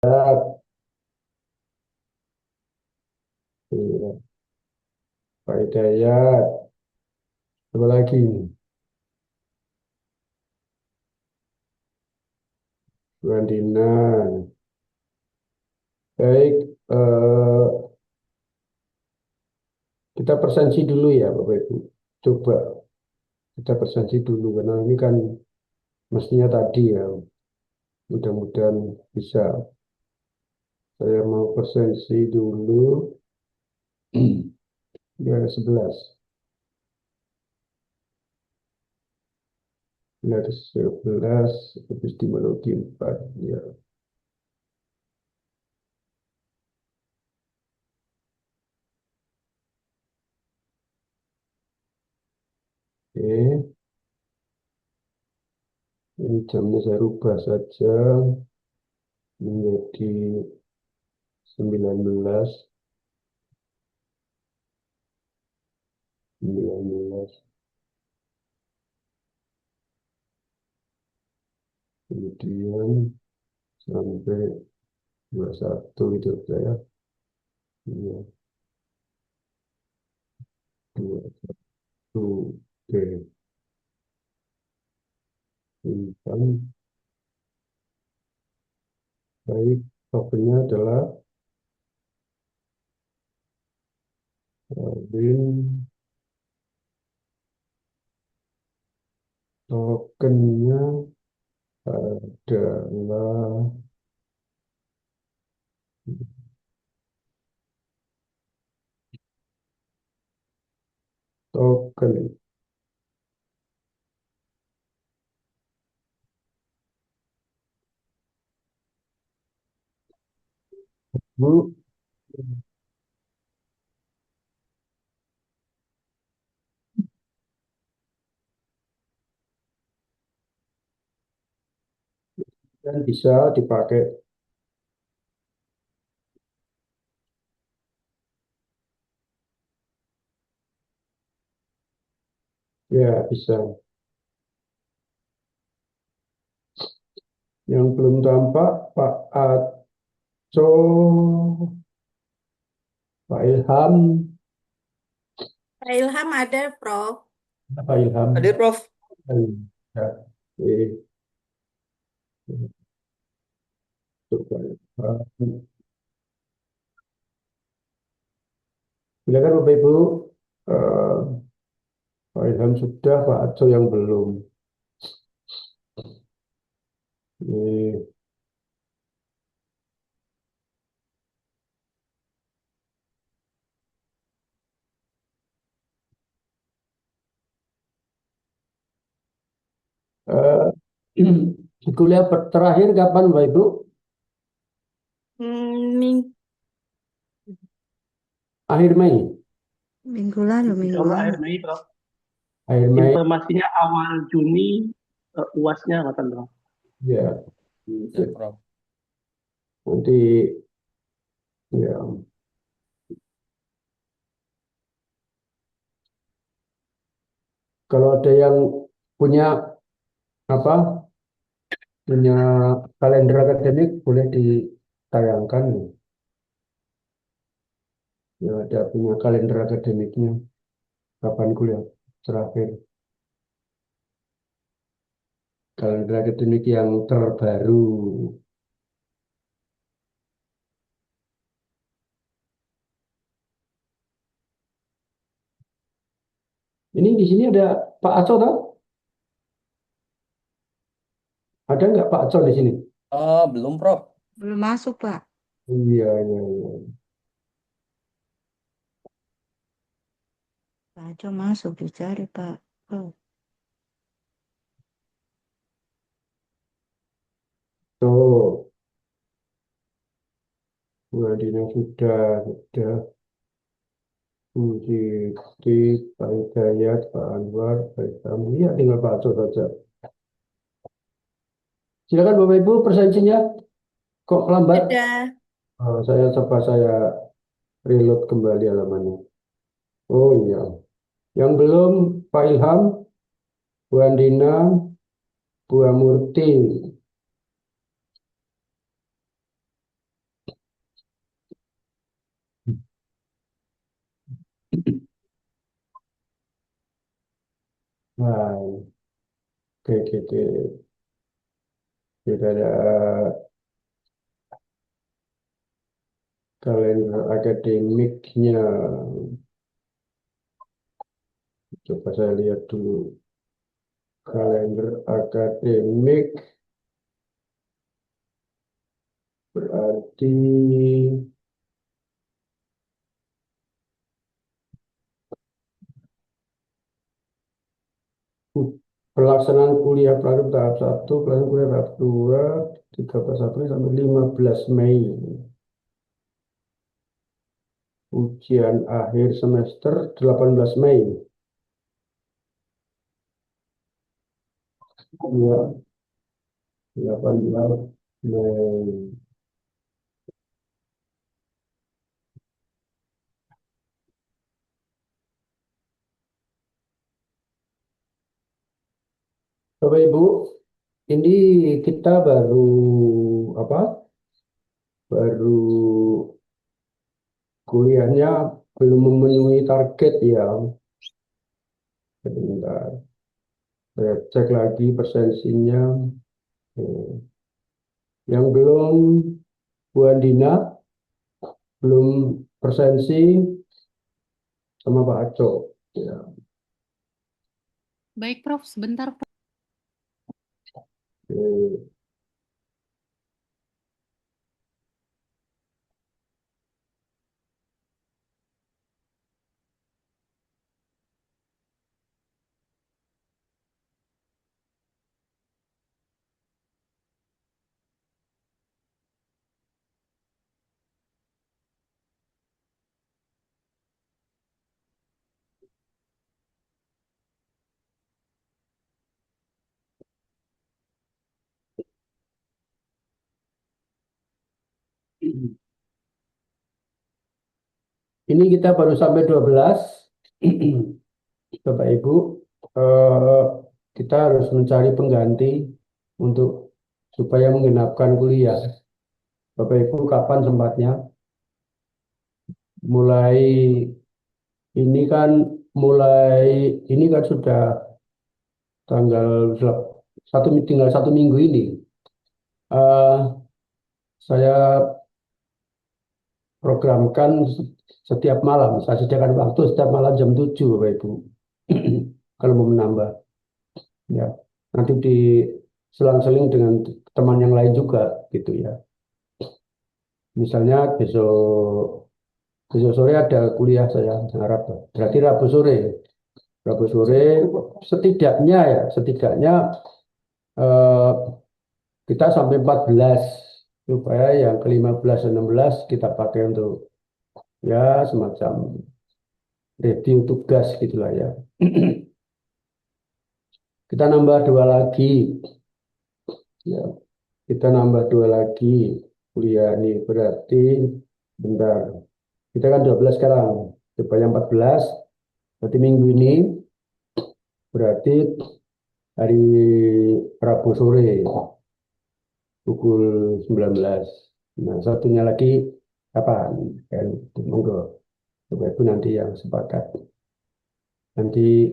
Iya, Pak Hidayat. Apa lagi ini? Bu Andina. Baik, kita presensi dulu ya Bapak Ibu. Coba kita presensi dulu karena ini kan mestinya tadi ya. Mudah-mudahan bisa. Saya mau presensi dulu. Di ada 11. Ini ada 11 epistemologi 4. Ya, oke. Ini jamnya saya rubah saja menjadi 19. 19. Kemudian sampai 21 itu saya. Ya, 21. Oke. Simpan. Baik. Topiknya adalah bin. Tokennya adalah token. Bu, dan bisa dipakai. Ya, bisa. Yang belum tampak, Pak Aco, Pak Ilham, Pak Ilham ada, Prof. Pak Ilham. Hadir, Prof. Ya, oke. Untuk Pak Ilham. Silakan Bapak Ibu. Eh, Pak Ilham sudah, Pak Aco yang belum. Ini, eh, kuliah terakhir kapan Bapak Ibu? Ming- Akhir Mei. Minggu lalu, Insya minggu Allah lalu. akhir Mei, Prof. Akhir Mei, Informasinya awal Juni, UASnya akan, Prof. ya. Ya, Prof. Nanti, ya. Kalau ada yang punya apa, punya kalender akademik boleh ditayangkan. Ya, ada punya kalender akademiknya. Kapan kuliah terakhir? Kalender akademik yang terbaru. Ini di sini ada Pak Aco, tak? Ada nggak Pak Aco di sini? Belum, Prof. Belum masuk, Pak. Iya, iya, iya. Pak Aco masuk, dicari, Pak. Oh. Tuh, Bu Adina sudah. Puji, Pak Hidayat, Pak Anwar, Pak Ilham. Iya, tinggal Pak Aco saja. Silakan Bapak Ibu presensinya. Kok lambat? Ada. Saya reload kembali halamannya. Oh iya, yang belum Pak Ilham, Bu Andina, Bu Amurti. gitu. Tidak ada kalender akademiknya. Coba saya lihat dulu. Kalender akademik berarti pelaksanaan kuliah praktik tahap 1, pelaksanaan kuliah tahap 2, 13 April sampai 15 Mei. Ujian akhir semester 18 Mei. Ya, 18 Mei. Bapak Ibu, ini kita baru apa? Baru kuliahnya belum memenuhi target ya. Sebentar, saya cek lagi persensinya. Eh, Yang belum Bu Andina, belum persensi sama Pak Aco. Ya. Baik, Prof. Sebentar, Prof. Eh, Ini kita baru sampai 12. Bapak Ibu, eh, kita harus mencari pengganti untuk supaya menggenapkan kuliah. Bapak Ibu, kapan sempatnya? Mulai ini kan mulai ini kan sudah tanggal tinggal 1 minggu ini. Eh, saya programkan setiap malam. Saya sediakan waktu setiap malam jam 7, Bapak Ibu. Kalau mau menambah, ya. Nanti diselang-seling dengan teman yang lain juga, gitu ya. Misalnya besok sore ada kuliah saya harap. Berarti Rabu sore setidaknya eh, kita sampai 14 supaya yang ke-15 dan 16 kita pakai untuk ya semacam review tugas gitulah ya. Kita nambah 2 lagi, ya. Kita nambah 2 lagi kuliah ini berarti bentar. Kita kan 12 sekarang, supaya 14. Berarti minggu ini berarti hari Rabu sore pukul 19. Nah, satunya lagi kapan? Kan monggo. Bapak Ibu nanti yang sepakat. Nanti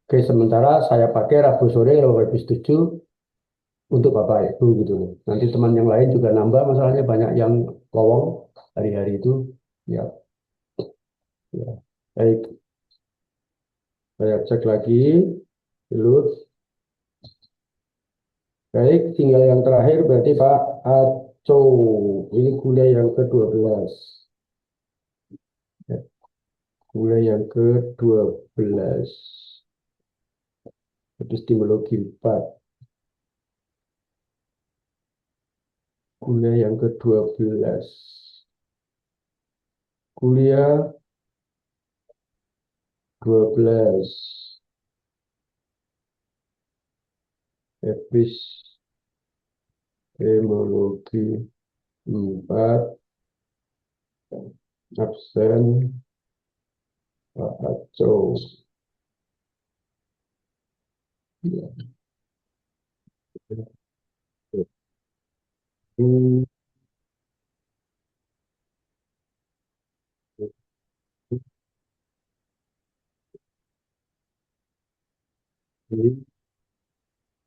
sementara saya pakai Rabu sore kalau Bapak Ibu setuju untuk Bapak Ibu gitu. Nanti teman yang lain juga nambah, masalahnya banyak yang lowong hari-hari itu. Ya, ya. Baik, saya cek lagi dulu. Baik, tinggal yang terakhir berarti Pak Aco. Ini kuliah yang ke-12. Ya, kuliah yang ke-12. Epistemologi 4. Kuliah yang ke-12. Kuliah 12. Epistemologi 4. Absen Pak Aco. Ya. Ini, ini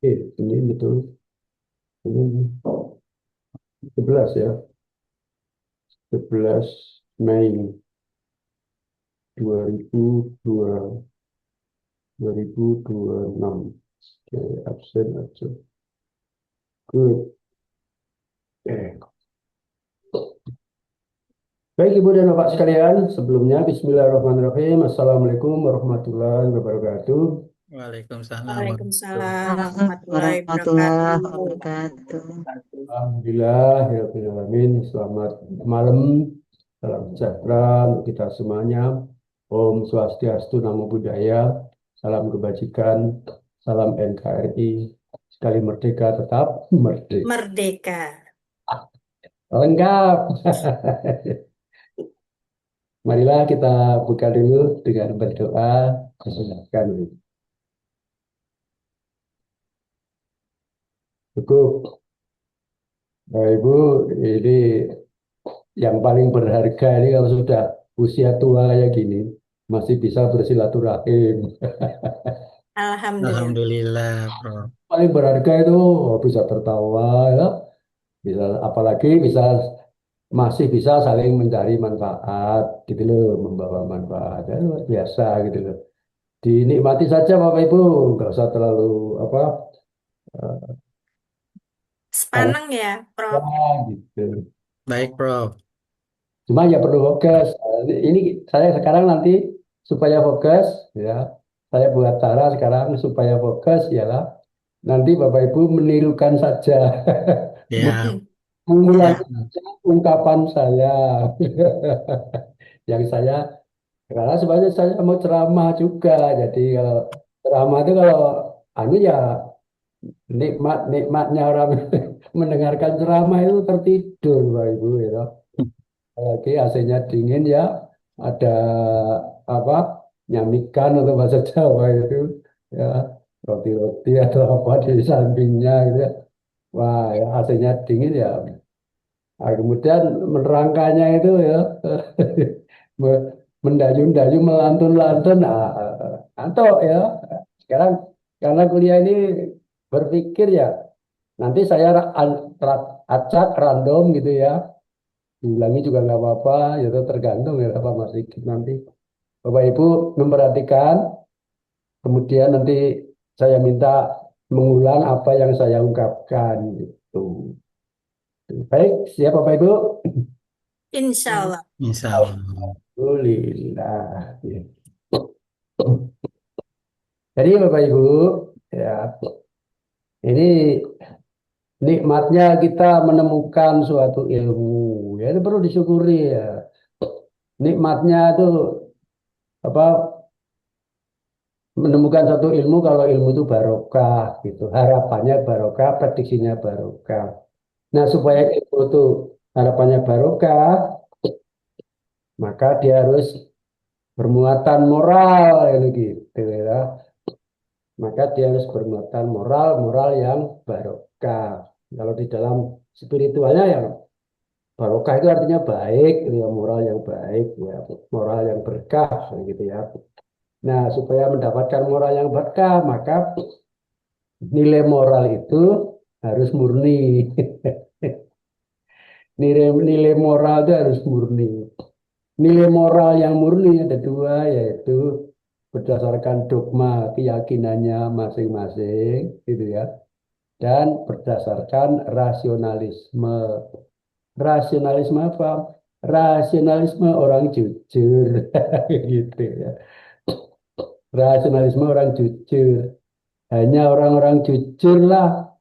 Ini betul. Ini 11 ya. 11 Mei 2002, 2026. Oke, absen aja. Good. Eh. Baik Ibu dan Bapak sekalian, sebelumnya Bismillahirrahmanirrahim. Assalamualaikum warahmatullahi wabarakatuh. Waalaikumsalam Waalaikumsalam warahmatullahi warahmatullahi wabarakatuh. wabarakatuh. Alhamdulillah, ya Rabbil Alamin. Selamat malam, salam sejahtera untuk kita semuanya. Om Swastiastu, Namo Buddhaya, salam kebajikan, salam NKRI. Sekali merdeka tetap merdeka. Merdeka. Lengkap. Marilah kita buka dulu dengan berdoa. Silakan. Cukup. Nah, Ibu, ini yang paling berharga ini kalau sudah usia tua kayak gini, masih bisa bersilaturahim. Alhamdulillah. Alhamdulillah, Prof. Paling berharga itu bisa tertawa, ya. Bisa, apalagi bisa masih bisa saling mencari manfaat, gitu loh, membawa manfaat. Ya, luar biasa gitu loh. Dinikmati saja Bapak Ibu, nggak usah terlalu apa Sepaneng ya, Prof. gitu. Baik, Prof. Cuma ya perlu fokus. Ini saya sekarang nanti supaya fokus, ya. Saya buat cara sekarang supaya fokus, ialah nanti Bapak Ibu menirukan saja, Ya, mengulangi Ya. saja ungkapan saya, yang saya karena sebenarnya saya mau ceramah juga. Jadi kalau ceramah itu kalau anu ya nikmatnya orang mendengarkan ceramah itu tertidur, Bapak Ibu, ya. Apalagi AC-nya dingin ya, ada apa nyamikan atau bahasa Jawa itu ya, roti-roti atau apa di sampingnya gitu ya. Wah, ya AC-nya dingin ya. Nah, kemudian menerangkannya itu ya me- mendayu-dayu melantun-lantun, antuk ya. Sekarang karena kuliah ini berpikir ya, nanti saya acak random gitu ya, diulangi juga nggak apa-apa, ya itu tergantung ya apa Mas Sigit nanti. Bapak Ibu memperhatikan, kemudian nanti saya minta mengulang apa yang saya ungkapkan gitu. Baik, siap Bapak Ibu? Insya Allah. insya Allah. Alhamdulillah. Ya. Jadi Bapak Ibu, ya ini nikmatnya kita menemukan suatu ilmu, ya itu perlu disyukuri ya. Nikmatnya itu apa menemukan satu ilmu, kalau ilmu itu barokah gitu, harapannya barokah, prediksinya barokah. Nah, supaya ilmu itu harapannya barokah, maka dia harus bermuatan moral gitu ya. Maka dia harus bermuatan moral, moral yang barokah. Kalau di dalam spiritualnya ya barokah itu artinya baik, ya, moral yang baik, ya, moral yang berkah gitu ya. Nah, supaya mendapatkan moral yang berkah, maka nilai moral itu harus murni. Nilai moral itu harus murni. Nilai moral yang murni ada dua, yaitu berdasarkan dogma keyakinannya masing-masing, gitu ya, dan berdasarkan rasionalisme. Rasionalisme apa? Rasionalisme orang jujur, gitu ya. Rasionalisme orang jujur. Hanya orang-orang jujurlah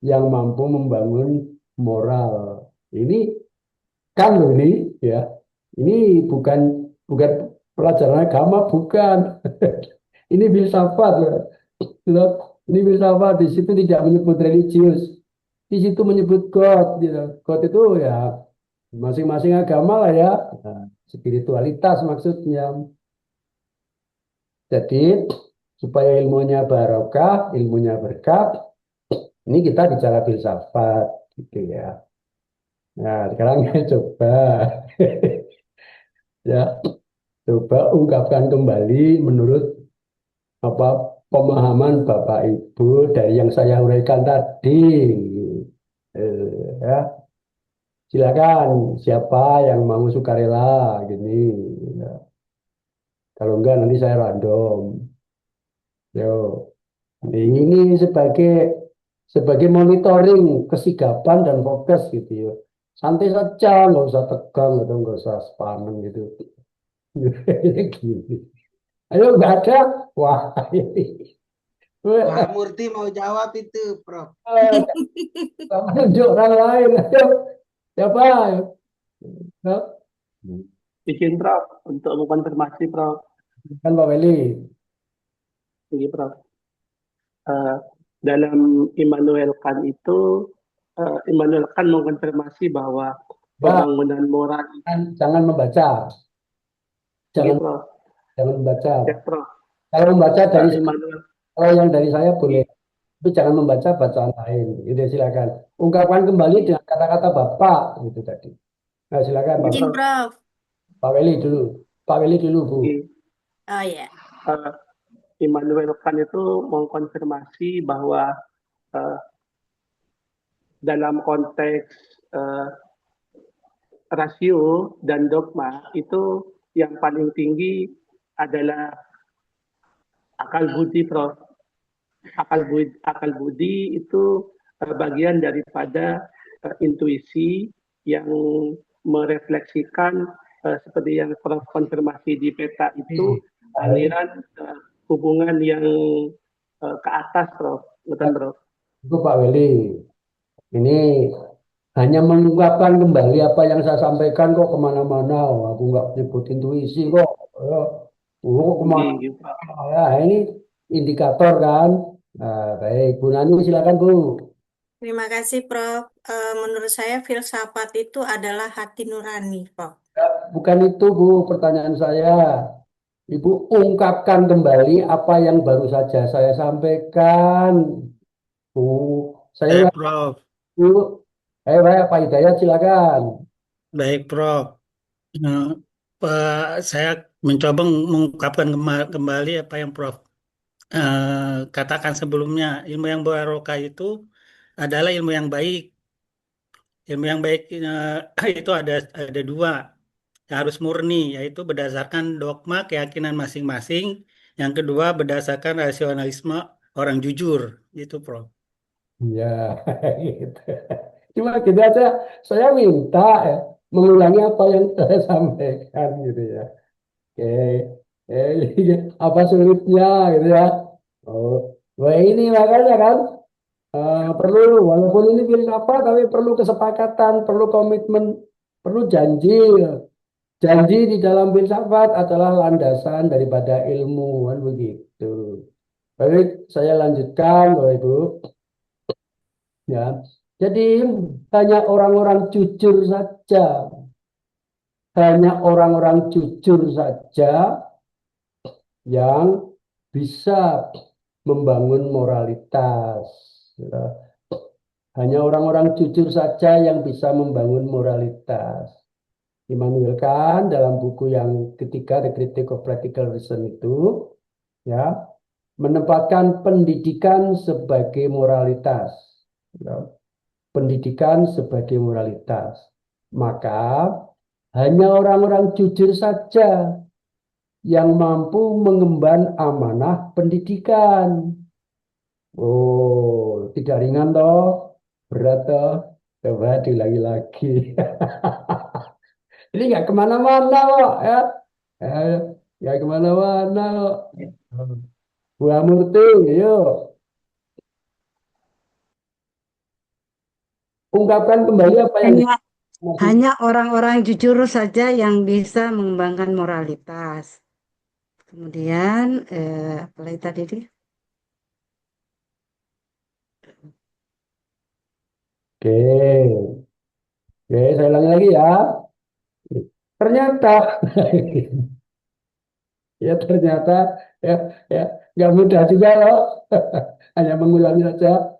yang mampu membangun moral. Ini kan loh ini ya. Ini bukan bukan pelajaran agama, bukan. Ini filsafat loh. Loh, ini filsafat, di situ tidak menyebut religius. Di situ menyebut God, gitu. God itu ya masing-masing agama lah ya. Nah, spiritualitas maksudnya. Jadi supaya ilmunya barokah, ilmunya berkah, ini kita bicara filsafat gitu ya. Nah, sekarang coba ya, coba ungkapkan kembali menurut apa pemahaman Bapak Ibu dari yang saya uraikan tadi. Ya, silakan siapa yang mau sukarela gini. Ya. Kalau enggak nanti saya random. Yo, ini sebagai monitoring kesigapan dan fokus gitu ya. Santai saja, nggak usah tegang atau nggak usah sepaneng gitu. Gini. Ayo nggak ada, wah ini. Pak Murti mau jawab itu, Prof. Tunjuk orang lain. Ayo, siapa? Ayo. Izin Prof untuk mengkonfirmasi Prof. Kan Pak Weli. Ini Prof. Dalam Immanuel Kant itu Immanuel Kant mengkonfirmasi bahwa Ya, pembangunan moral jangan membaca, ini jangan Prof. membaca. Ya Prof. Kalau membaca dari Immanuel kalau yang dari saya boleh, tapi jangan membaca bacaan lain. Itu silakan. Ungkapkan kembali dengan kata-kata Bapak gitu tadi. Nah, silakan Pak. Izin, Prof. Pak Weli dulu. Pak Weli dulu, Bu. Oh ya. Immanuel Kant itu mengkonfirmasi bahwa dalam konteks rasio dan dogma itu yang paling tinggi adalah akal budi, Prof. Akal budi itu bagian daripada intuisi yang merefleksikan seperti yang Prof konfirmasi di peta itu aliran hubungan yang ke atas, Prof. Betul, Prof. Itu Pak Weli. Ini hanya mengungkapkan kembali apa yang saya sampaikan kok kemana-mana. Oh, aku nggak nyebut intuisi kok. Oh, kemana? Ya, ini indikator kan. Nah, baik, Bu Nani silakan Bu. Terima kasih, Prof. Menurut saya filsafat itu adalah hati nurani, Prof. Bukan itu Bu, pertanyaan saya. Ibu ungkapkan kembali apa yang baru saja saya sampaikan. Bu, saya Prof. Bu. Baik, Pak Hidayat silakan. Baik, Prof. Saya mencoba mengungkapkan kembali apa yang Prof katakan sebelumnya. Ilmu yang barokah itu adalah ilmu yang baik. Ilmu yang baik itu ada dua, yang harus murni, yaitu berdasarkan dogma keyakinan masing-masing. Yang kedua berdasarkan rasionalisme orang jujur, gitu, Prof. Ya, gitu. Cuma gitu aja. Saya minta ya, mengulangi apa yang saya sampaikan gitu ya. Oke, apa sulitnya gitu ya. Oh, wah ini makanya kan perlu walaupun ini filsafat tapi perlu kesepakatan, perlu komitmen, perlu janji. Janji di dalam filsafat adalah landasan daripada ilmu kan begitu. Baik, saya lanjutkan Bapak Ibu. Ya, jadi hanya orang-orang jujur saja, hanya orang-orang jujur saja yang bisa membangun moralitas. Ya. Hanya orang-orang jujur saja yang bisa membangun moralitas. Immanuel Kant dalam buku yang ketiga, The Critique of Practical Reason itu, ya, menempatkan pendidikan sebagai moralitas. Ya. Pendidikan sebagai moralitas. Maka hanya orang-orang jujur saja yang mampu mengemban amanah pendidikan. Oh, tidak ringan toh, berat toh. Coba diulangi lagi. Ini nggak kemana-mana kok ya. Nggak kemana-mana kok. Bu Amurti, yuk. Ungkapkan kembali apa yang Hanya orang-orang jujur saja yang bisa mengembangkan moralitas. Kemudian, apa lagi tadi? Oke, oke, saya ulangi lagi ya. Ternyata, ya ternyata, ya, ya, nggak mudah juga loh. Hanya mengulangi saja.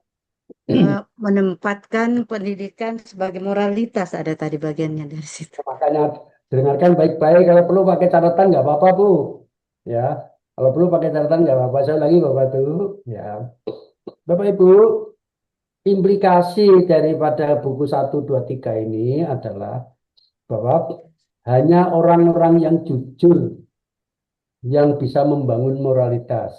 Menempatkan pendidikan sebagai moralitas, ada tadi bagiannya dari situ. Makanya dengarkan baik-baik. Kalau perlu pakai catatan nggak apa-apa Bu. Ya, Kalau perlu pakai catatan nggak apa-apa. Saya lagi Bapak tuh. Ya. Bapak Ibu, implikasi daripada buku 1, 2, 3 ini adalah bahwa hanya orang-orang yang jujur yang bisa membangun moralitas.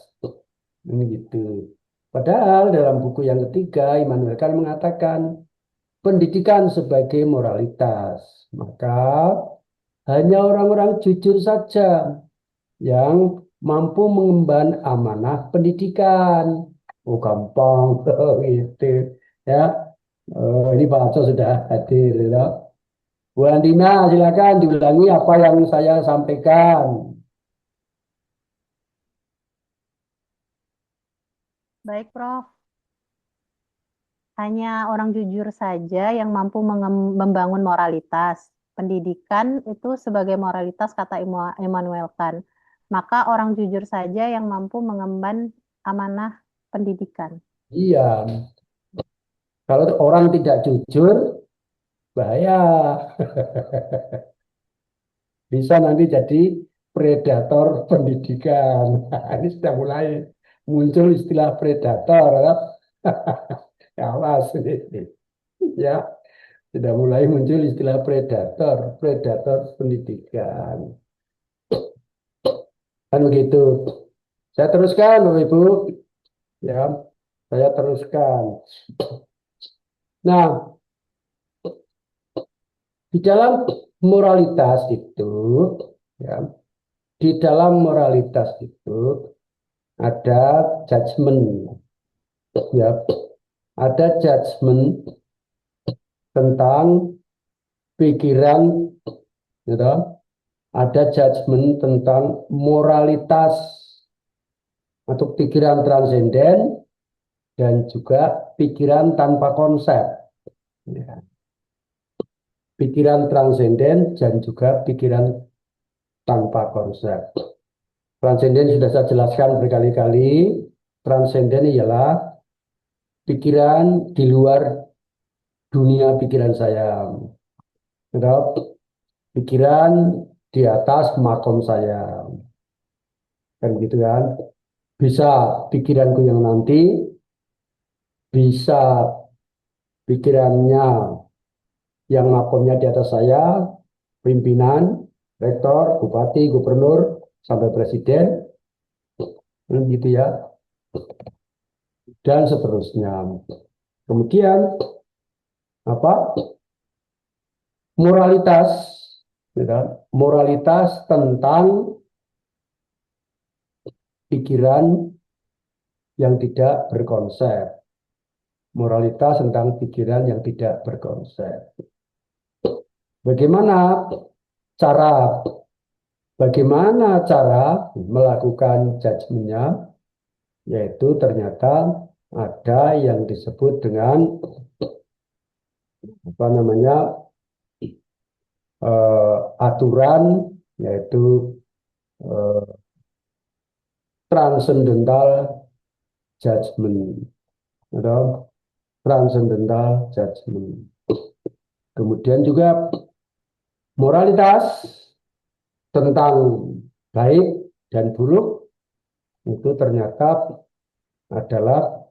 Ini gitu. Padahal dalam buku yang ketiga, Immanuel Kant mengatakan pendidikan sebagai moralitas. Maka hanya orang-orang jujur saja yang mampu mengemban amanah pendidikan. Oh, gampang gitu ya. Ini Pak Aco sudah hadir ya. Bu Andina, silakan diulangi apa yang saya sampaikan. Baik, Prof. Hanya orang jujur saja yang mampu membangun moralitas. Pendidikan itu sebagai moralitas kata Immanuel Kant. Maka orang jujur saja yang mampu mengemban amanah pendidikan. Iya, kalau orang tidak jujur, bahaya. Bisa nanti jadi predator pendidikan. Ini sudah mulai muncul istilah predator. Ya. Awas ini. Ya, sudah mulai muncul istilah predator, predator pendidikan. Kan begitu. Saya teruskan, Bapak Ibu. Ya, saya teruskan. Nah, di dalam moralitas itu, ya, di dalam moralitas itu ada judgement, ya, ada judgement tentang pikiran, gitu. Ada judgement tentang moralitas atau pikiran transenden dan juga pikiran tanpa konsep. Ya. Pikiran transenden dan juga pikiran tanpa konsep. Transenden sudah saya jelaskan berkali-kali. Transenden ialah pikiran di luar dunia pikiran saya. Pikiran di atas makom saya. Kan gitu kan. Bisa pikiranku yang nanti, bisa pikirannya yang makomnya di atas saya, pimpinan, rektor, bupati, gubernur, sampai presiden, gitu ya, dan seterusnya. Kemudian apa? Moralitas, gitu. Moralitas tentang pikiran yang tidak berkonsep. Moralitas tentang pikiran yang tidak berkonsep. Bagaimana cara melakukan judgement-nya? Yaitu ternyata ada yang disebut dengan apa namanya aturan, yaitu transcendental judgment atau transcendental judgment. Kemudian juga moralitas tentang baik dan buruk itu ternyata adalah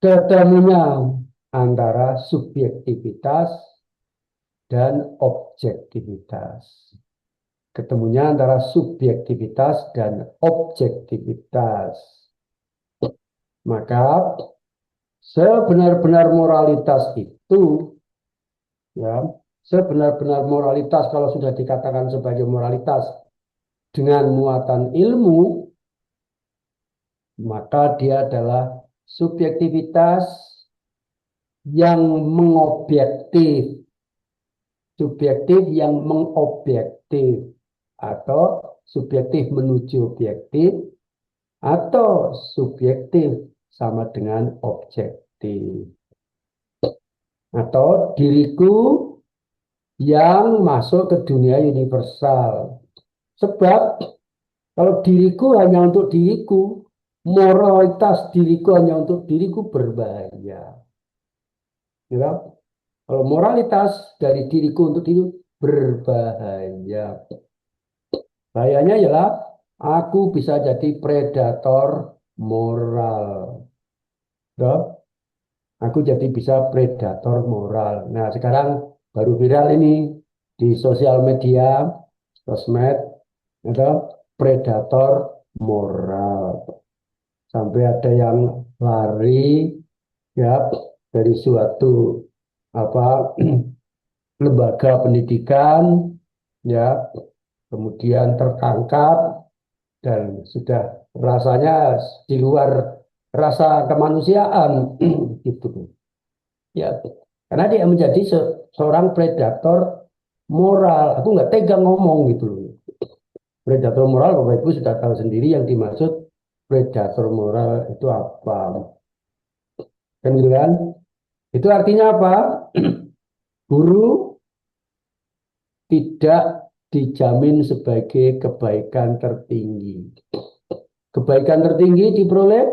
ketemunya antara subjektivitas dan objektivitas. Ketemunya antara subjektivitas dan objektivitas. Maka sebenar-benar moralitas itu, ya, sebenar-benar moralitas kalau sudah dikatakan sebagai moralitas dengan muatan ilmu, maka dia adalah subjektivitas yang mengobjektif, subjektif yang mengobjektif, atau subjektif menuju objektif, atau subjektif sama dengan objektif, atau diriku yang masuk ke dunia universal. Sebab kalau diriku hanya untuk diriku, moralitas diriku hanya untuk diriku berbahaya. Ya? Kalau moralitas dari diriku untuk diriku berbahaya. Bahayanya ialah Aku bisa jadi predator moral. Toh? Aku jadi bisa predator moral. Nah, sekarang baru viral ini di sosial media, sosmed, itu predator moral. Sampai ada yang lari ya dari suatu apa lembaga pendidikan ya, kemudian tertangkap dan sudah rasanya di luar rasa kemanusiaan gitu ya, karena dia menjadi seorang predator moral. Aku nggak tega ngomong gitu loh. Predator moral Bapak Ibu sudah tahu sendiri yang dimaksud predator moral itu apa, kan gitu kan? Itu artinya apa? Guru tidak dijamin sebagai kebaikan tertinggi. Kebaikan tertinggi diperoleh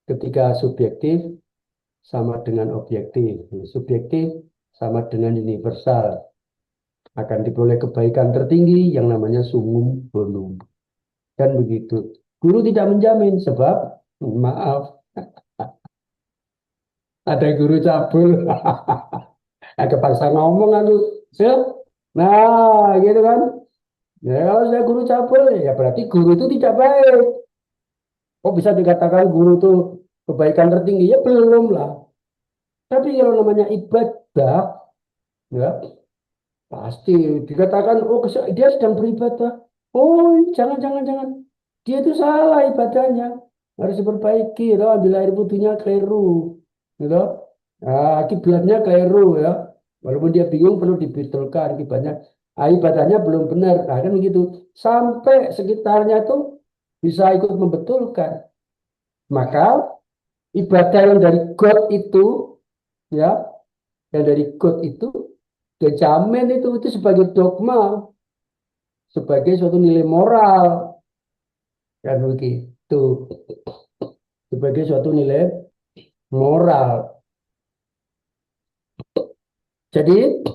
ketika subjektif sama dengan objektif. Subjektif sama dengan universal. Akan diperoleh kebaikan tertinggi yang namanya summum bonum. Dan begitu. Guru tidak menjamin sebab, maaf, ada guru cabul. Kepaksa ngomong aku. Nah, gitu kan. Ya, kalau saya guru cabul, ya berarti guru itu tidak baik. Kok bisa dikatakan guru itu kebaikan tertinggi? Ya belum lah. Tapi kalau namanya ibadah, ya pasti dikatakan, oh dia sedang beribadah. Oh, jangan, jangan, jangan. Dia itu salah ibadahnya. Harus diperbaiki, loh, ambil air putihnya keliru. Gitu. Nah, kiblatnya keliru ya. Walaupun dia bingung perlu dibetulkan ibadahnya belum benar. Nah, kan begitu. Sampai sekitarnya tuh bisa ikut membetulkan. Maka ibadah yang dari God itu ya, yang dari God itu dijamin itu sebagai dogma, sebagai suatu nilai moral, kan begitu, sebagai suatu nilai moral. Jadi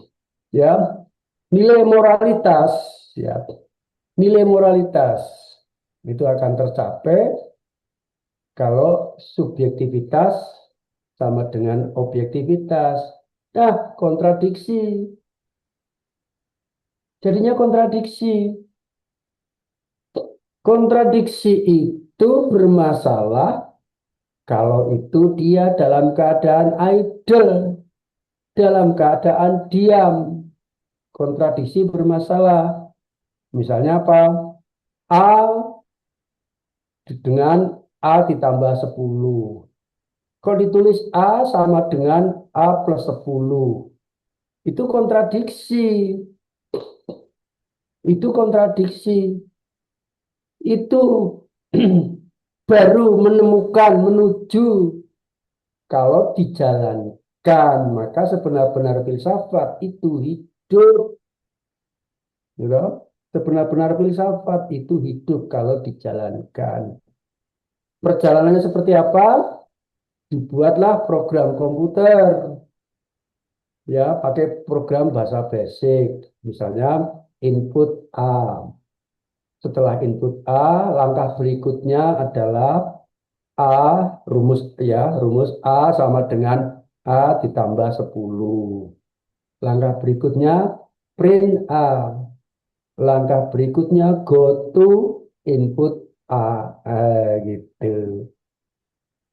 ya nilai moralitas ya, nilai moralitas itu akan tercapai kalau subjektivitas sama dengan objektivitas. Nah, kontradiksi. Jadinya kontradiksi. Kontradiksi itu bermasalah kalau itu dia dalam keadaan idle, dalam keadaan diam. Kontradiksi bermasalah. Misalnya apa? A dengan A ditambah 10. Kalau ditulis A sama dengan A plus 10. Itu kontradiksi. Itu kontradiksi. Itu baru menuju kalau dijalankan. Maka sebenar-benar filsafat itu hidup. Gitu? Sebenar-benar filsafat itu hidup kalau dijalankan. Perjalanannya seperti apa? Dibuatlah program komputer. Ya, pakai program bahasa basic. Misalnya input A. Setelah input A, langkah berikutnya adalah rumus A sama dengan A ditambah 10. Langkah berikutnya print A. Langkah berikutnya go to input A. Gitu.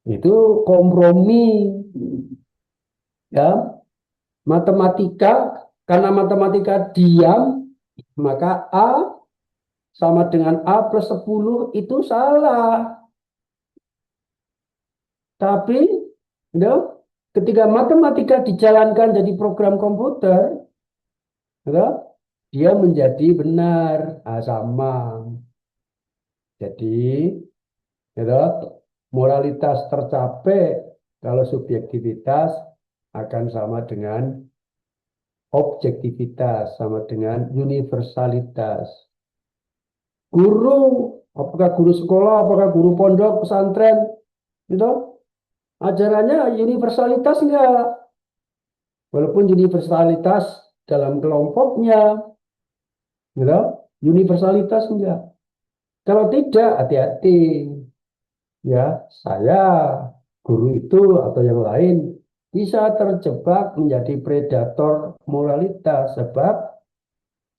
Itu kompromi. Ya, matematika, karena matematika diam, maka A sama dengan A plus 10 itu salah. Tapi ya, ketika matematika dijalankan jadi program komputer, ya, dia menjadi benar. Sama. Jadi ya, moralitas tercapai kalau subjektivitas akan sama dengan objektivitas, sama dengan universalitas. Guru, apakah guru sekolah, apakah guru pondok, pesantren, gitu, ajarannya universalitas enggak? Walaupun universalitas dalam kelompoknya, gitu, universalitas enggak. Kalau tidak, hati-hati. Ya, saya, guru itu atau yang lain bisa terjebak menjadi predator moralitas sebab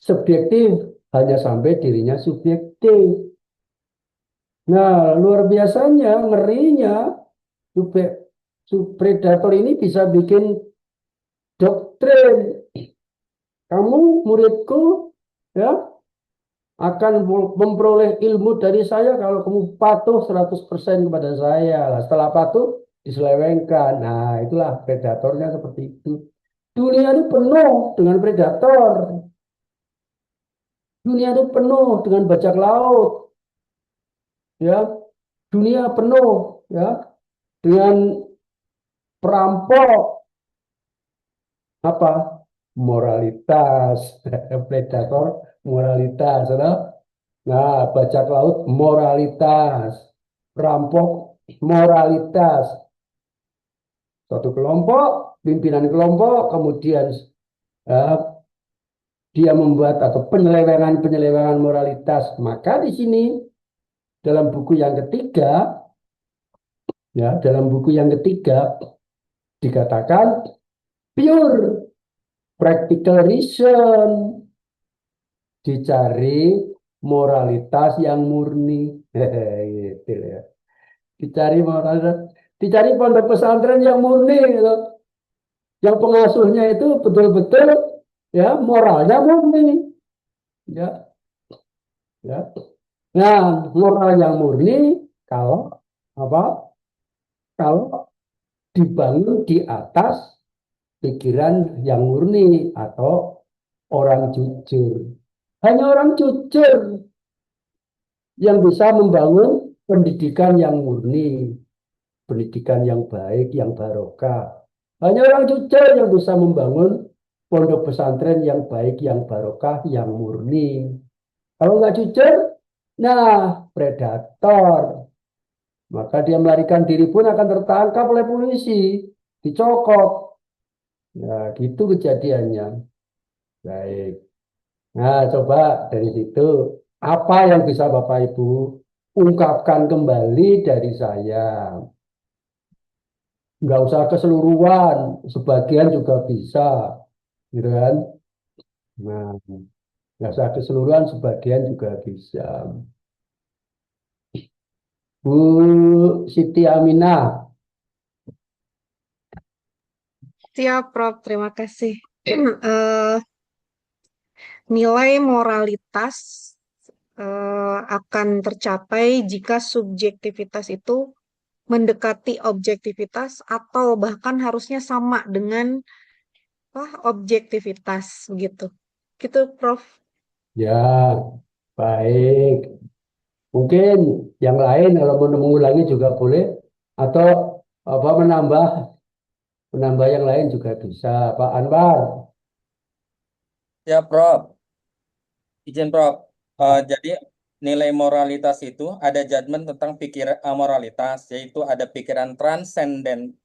subjektif hanya sampai dirinya subjektif. Nah, luar biasanya, ngerinya, predator ini bisa bikin doktrin. Kamu muridku, ya, akan memperoleh ilmu dari saya kalau kamu patuh 100% kepada saya. Lah, setelah patuh, diselewengkan. Nah, itulah predatornya seperti itu. Dunia itu penuh dengan predator. Dunia itu penuh dengan bajak laut. Ya, dunia penuh ya dengan perampok apa moralitas predator moralitas ya. Nah, bajak laut moralitas, perampok moralitas. Suatu kelompok, pimpinan kelompok, kemudian eh, dia membuat atau penyelewengan moralitas. Maka di sini dalam buku yang ketiga, ya, dalam buku yang ketiga dikatakan pure practical reason, dicari moralitas yang murni. Gitu ya. Dicari moralitas, dicari pondok pesantren yang murni gitu. Yang pengasuhnya itu betul-betul ya moralnya murni. Ya, ya. Nah, moral yang murni kalau apa? Kalau dibangun di atas pikiran yang murni atau orang jujur. Hanya orang jujur yang bisa membangun pendidikan yang murni, pendidikan yang baik, yang barokah. Hanya orang jujur yang bisa membangun pondok pesantren yang baik, yang barokah, yang murni. Kalau nggak jujur, nah predator. Maka dia melarikan diri pun akan tertangkap oleh polisi, dicokok. Nah, gitu kejadiannya. Baik. Nah, coba dari situ, apa yang bisa Bapak Ibu ungkapkan kembali dari saya? Nggak usah keseluruhan, sebagian juga bisa. Gitu kan? Nah, nggak usah keseluruhan, sebagian juga bisa. Bu Siti Aminah. Siap, Prof. Terima kasih. Eh, Nilai moralitas akan tercapai jika subjektivitas itu mendekati objektivitas atau bahkan harusnya sama dengan objektivitas begitu. Gitu, Prof. Ya, baik. Mungkin yang lain kalau mau mengulangi juga boleh atau apa menambah yang lain juga bisa. Pak Anwar. Ya, Prof. Izin, Prof. Jadi nilai moralitas itu ada judgement tentang pikiran moralitas, yaitu ada pikiran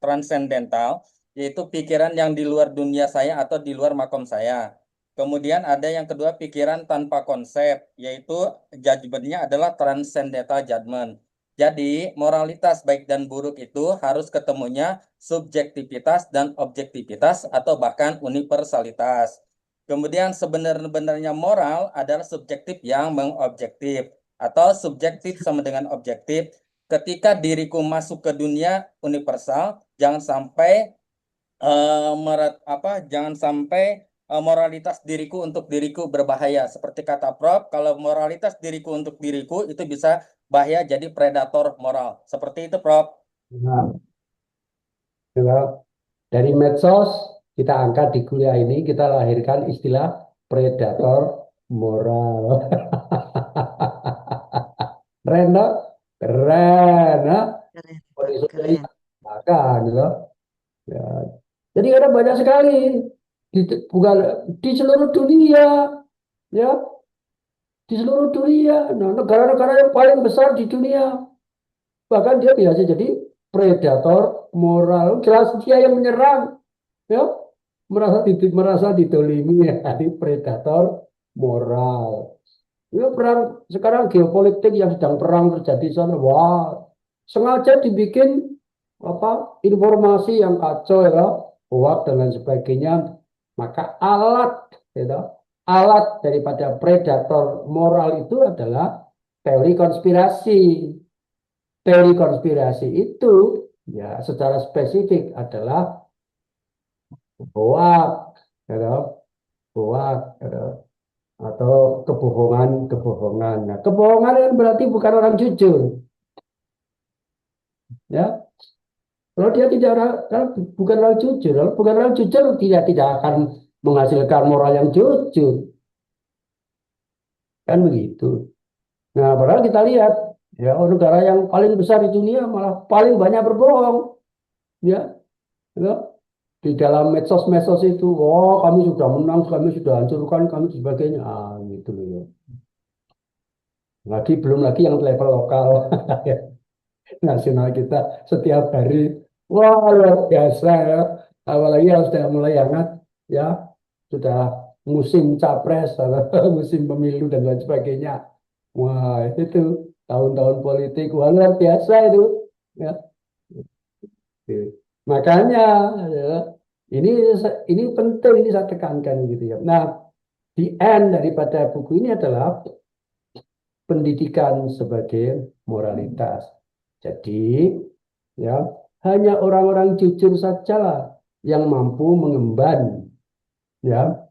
transendental, yaitu pikiran yang di luar dunia saya atau di luar makom saya. Kemudian ada yang kedua pikiran tanpa konsep, yaitu judgementnya adalah transcendental judgment. Jadi moralitas baik dan buruk itu harus ketemunya subjektivitas dan objektivitas atau bahkan universalitas. Kemudian sebenarnya moral adalah subjektif yang mengobjektif atau subjektif sama dengan objektif. Ketika diriku masuk ke dunia universal, jangan sampai moralitas diriku untuk diriku berbahaya. Seperti kata Prof, kalau moralitas diriku untuk diriku itu bisa bahaya jadi predator moral. Seperti itu, Prof. Nah, dari medsos kita angkat di kuliah ini, kita lahirkan istilah predator moral. Keren, no? Keren, no? Keren. Makan, gitu. Ya. Jadi ada banyak sekali bukan di seluruh dunia, ya, di seluruh dunia. Nah, negara-negara yang paling besar di dunia, bahkan dia biasa jadi predator moral. Jelas dia yang menyerang, ya, merasa didolimi, ya, jadi predator moral. Ya perang sekarang geopolitik yang sedang perang terjadi di sana, wah, sengaja dibikin apa informasi yang kacau ya, hoax dan lain sebagainya. Maka gitu, alat daripada predator moral itu adalah teori konspirasi. Teori konspirasi itu ya secara spesifik adalah hoax, gitu, hoax, gitu, atau kebohongan. Nah, kebohongan kan berarti bukan orang jujur, ya. Kalau dia tidak kalau bukan orang jujur, kalau bukan orang jujur tidak akan menghasilkan moral yang jujur, kan begitu. Nah, padahal kita lihat ya negara yang paling besar di dunia malah paling banyak berbohong, ya. Gitu. Di dalam medsos-medsos itu, oh kami sudah menang, kami sudah hancurkan, kami sebagainya, gitu loh ya. Belum lagi yang level lokal, nasional kita setiap hari, wah luar biasa ya. Apalagi yang sudah mulai hangat, ya sudah musim capres, atau musim pemilu dan lain sebagainya. Wah itu tahun-tahun politik, wah luar biasa itu, ya. Makanya ya, ini ini penting, ini saya tekankan gitu ya. Nah, the end daripada buku ini adalah pendidikan sebagai moralitas. Jadi, ya, hanya orang-orang jujur sajalah yang mampu mengemban ya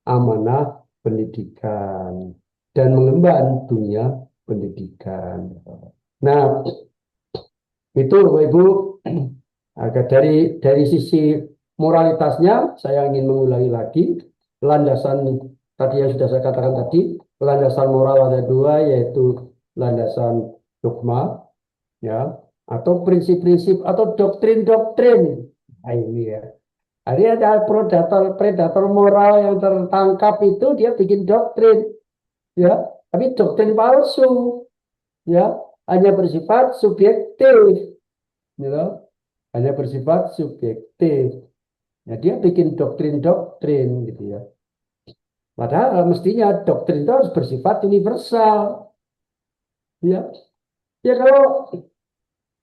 amanah pendidikan dan mengemban dunia pendidikan. Nah, itu Bapak Ibu, agak dari sisi moralitasnya saya ingin mengulangi lagi landasan tadi yang sudah saya katakan tadi. Landasan moral ada dua, yaitu landasan dogma, ya, atau prinsip-prinsip atau doktrin-doktrin. Nah, ini ya. Jadi ada predator moral yang tertangkap itu dia bikin doktrin, ya, tapi doktrin palsu, ya, hanya bersifat subjektif, gitu. Hanya bersifat subjektif. Ya, dia bikin doktrin-doktrin gitu ya. Padahal mestinya doktrin itu harus bersifat universal. Ya, ya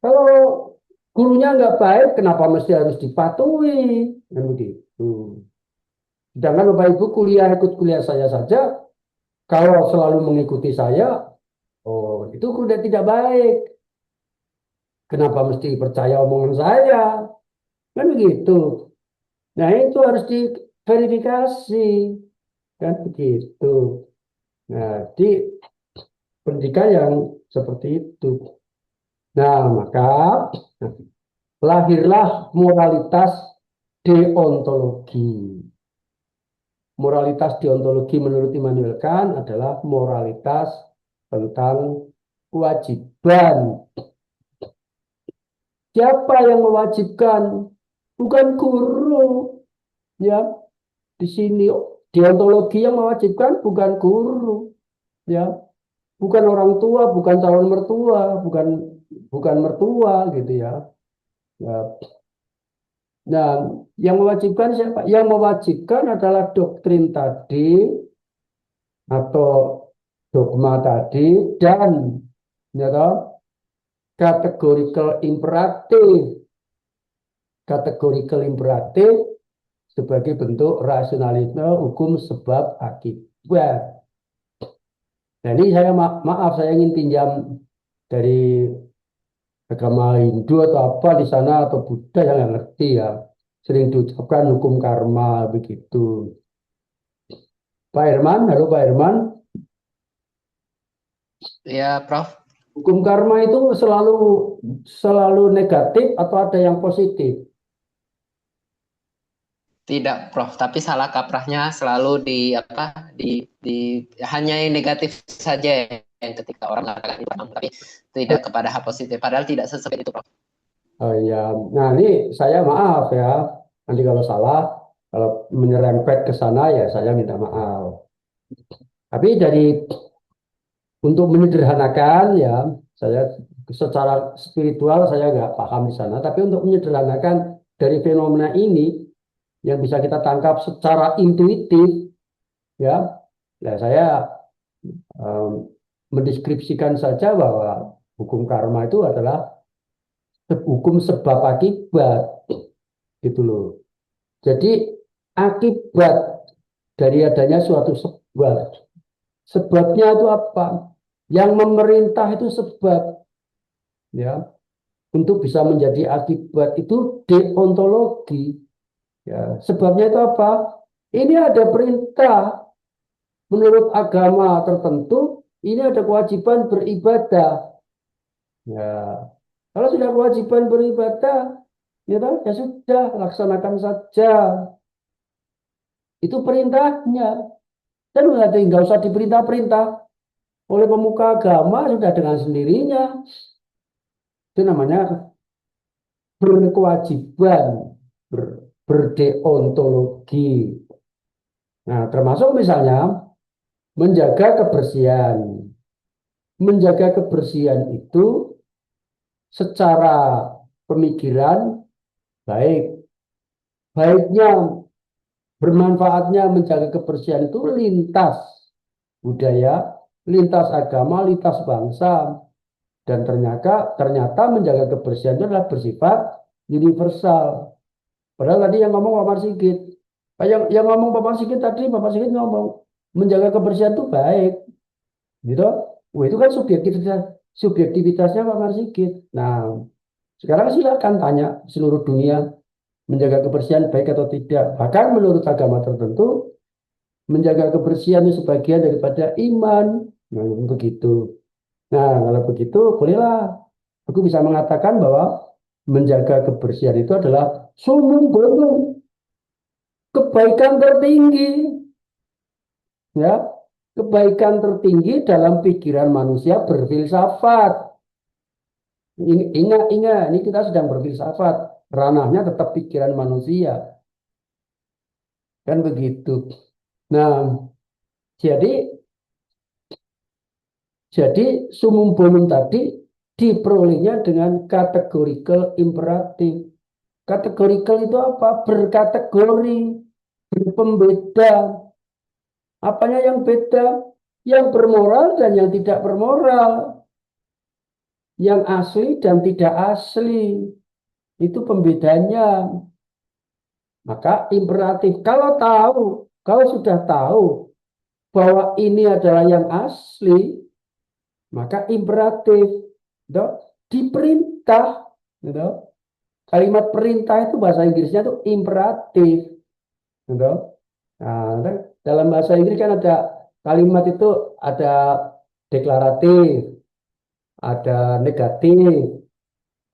kalau gurunya nggak baik, kenapa mesti harus dipatuhi? Dan begitu. Sedangkan Bapak Ibu ikut kuliah saya saja, kalau selalu mengikuti saya, oh itu sudah tidak baik. Kenapa mesti percaya omongan saya? Kan begitu. Nah itu harus diverifikasi, kan begitu. Nah di pendidikan yang seperti itu. Nah maka lahirlah moralitas deontologi. Moralitas deontologi menurut Immanuel Kant adalah moralitas tentang kewajiban. Siapa yang mewajibkan? Bukan guru, ya. Di sini deontologi yang mewajibkan bukan guru, ya. Bukan orang tua, bukan calon mertua, bukan mertua gitu ya. Ya. Nah, yang mewajibkan siapa? Yang mewajibkan adalah doktrin tadi atau dogma tadi dan ya toh, categorical imperatif. Categorical imperatif sebagai bentuk rasionalisme hukum sebab akibat. Nah ini saya maaf saya ingin pinjam dari agama Hindu atau apa di sana atau Buddha yang nggak ngerti ya. Sering diucapkan hukum karma begitu. Pak Herman, halo Pak Herman. Ya, Prof. Hukum karma itu selalu negatif atau ada yang positif? Tidak, Prof. Tapi salah kaprahnya selalu hanya yang negatif saja yang ketika orang mengatakan itu, tapi tidak kepada hal positif. Padahal tidak seperti itu, Prof. Oh iya, nah ini saya maaf ya. Nanti kalau salah, kalau menyerempet ke sana ya saya minta maaf. Tapi untuk menyederhanakan ya, saya secara spiritual saya nggak paham di sana. Tapi untuk menyederhanakan dari fenomena ini yang bisa kita tangkap secara intuitif, ya, saya mendeskripsikan saja bahwa hukum karma itu adalah hukum sebab akibat, gitu loh. Jadi akibat dari adanya suatu sebab, sebabnya itu apa? Yang memerintah itu sebab, ya, untuk bisa menjadi akibat itu deontologi. Ya, sebabnya itu apa? Ini ada perintah menurut agama tertentu, ini ada kewajiban beribadah. Ya, kalau sudah kewajiban beribadah, ya, ya sudah, laksanakan saja. Itu perintahnya. Dan nggak usah diperintah-perintah oleh pemuka agama, sudah dengan sendirinya. Itu namanya berkewajiban, berdeontologi. Nah, termasuk misalnya menjaga kebersihan. Menjaga kebersihan itu secara pemikiran baik. Baiknya, bermanfaatnya menjaga kebersihan itu lintas budaya, lintas agama, lintas bangsa. Dan ternyata menjaga kebersihan itu adalah bersifat universal. Padahal tadi yang ngomong Pak Marsigit. Yang ngomong Pak Marsigit tadi, Bapak Sigit ngomong menjaga kebersihan itu baik. Gitu. Wah, itu kan subjektivitasnya Pak Marsigit. Nah, sekarang silakan tanya seluruh dunia menjaga kebersihan baik atau tidak. Bahkan menurut agama tertentu menjaga kebersihan itu sebagian daripada iman. Nah, begitu. Nah, kalau begitu bolehlah aku bisa mengatakan bahwa menjaga kebersihan itu adalah sumum bonum, kebaikan tertinggi. Ya, kebaikan tertinggi dalam pikiran manusia berfilsafat. Ingat, ini kita sedang berfilsafat. Ranahnya tetap pikiran manusia. Kan begitu. Nah, jadi sumum bonum tadi diperolehnya dengan categorical imperatif. Categorical itu apa? Berkategori, berpembeda. Apanya yang beda? Yang bermoral dan yang tidak bermoral. Yang asli dan tidak asli. Itu pembedanya. Maka imperatif. Kalau sudah tahu bahwa ini adalah yang asli, maka imperatif. Diperintah. Kalimat perintah itu bahasa Inggrisnya itu imperatif. Nah, dalam bahasa Inggris kan ada kalimat itu ada deklaratif, ada negatif,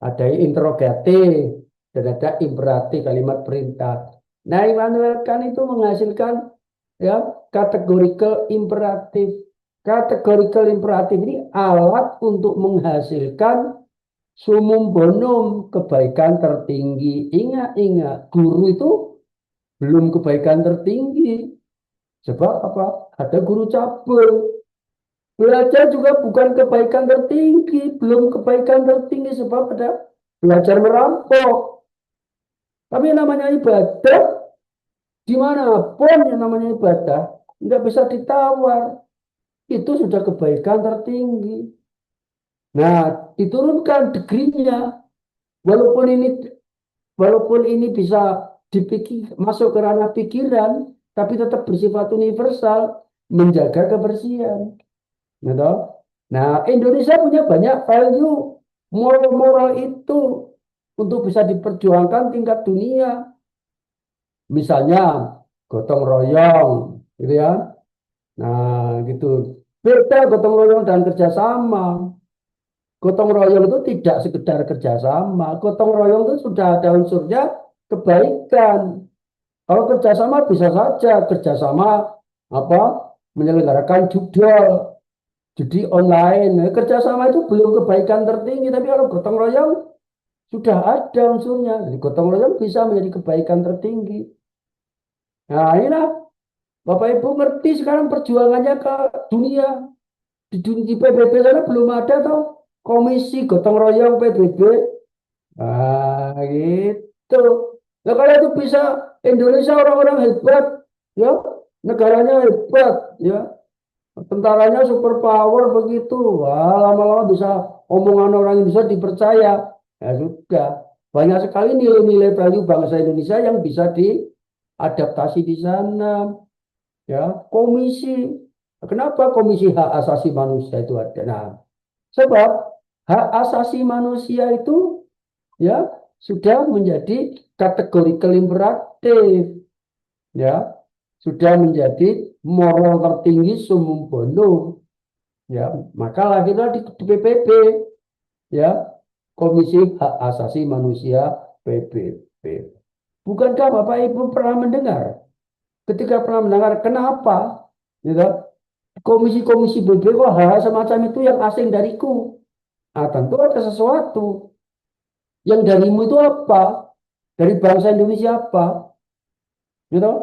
ada interrogatif, dan ada imperatif, kalimat perintah. Nah, Immanuel Kant itu menghasilkan, ya, categorical imperatif. Categorical imperatif ini alat untuk menghasilkan sumum bonum, kebaikan tertinggi. Ingat, guru itu belum kebaikan tertinggi. Sebab apa? Ada guru cabul. Belajar juga bukan kebaikan tertinggi, belum kebaikan tertinggi sebab ada belajar merampok. Tapi yang namanya ibadah, dimanapun yang namanya ibadah, nggak bisa ditawar. Itu sudah kebaikan tertinggi. Nah, diturunkan degree-nya. Walaupun ini bisa masuk ke ranah pikiran, tapi tetap bersifat universal, menjaga kebersihan. Gitu? Nah, Indonesia punya banyak value moral itu untuk bisa diperjuangkan tingkat dunia. Misalnya gotong royong, gitu ya. Nah, gitu. Beda gotong royong dan kerjasama. Gotong royong itu tidak sekedar kerjasama. Gotong royong itu sudah ada unsurnya kebaikan. Kalau kerjasama bisa saja kerjasama menyelenggarakan judi online. Kerjasama itu belum kebaikan tertinggi, tapi kalau gotong royong sudah ada unsurnya. Jadi gotong royong bisa menjadi kebaikan tertinggi. Nah, inilah Bapak Ibu ngerti sekarang perjuangannya ke dunia. Di PBB sana belum ada komisi gotong royong PBB. Nah, gitu. Nah, kalau itu bisa Indonesia orang-orang hebat, ya, negaranya hebat, ya. tentaranya super power begitu. Wah, lama-lama bisa omongan orang Indonesia dipercaya. Ya sudah, banyak sekali nilai-nilai value bangsa Indonesia yang bisa diadaptasi di sana. Ya, komisi. Kenapa Komisi Hak Asasi Manusia itu ada? Nah, sebab hak asasi manusia itu ya sudah menjadi kategori imperatif, ya sudah menjadi moral tertinggi sumum bonum, ya maka lahirlah di PBB, ya Komisi Hak Asasi Manusia PBB. Bukankah Bapak Ibu pernah mendengar? Ketika pernah mendengar, kenapa ya komisi-komisi PBB kok hal semacam itu yang asing dariku? Nah, tentu ada sesuatu. Yang darimu itu apa? Dari bangsa Indonesia apa? Gitu?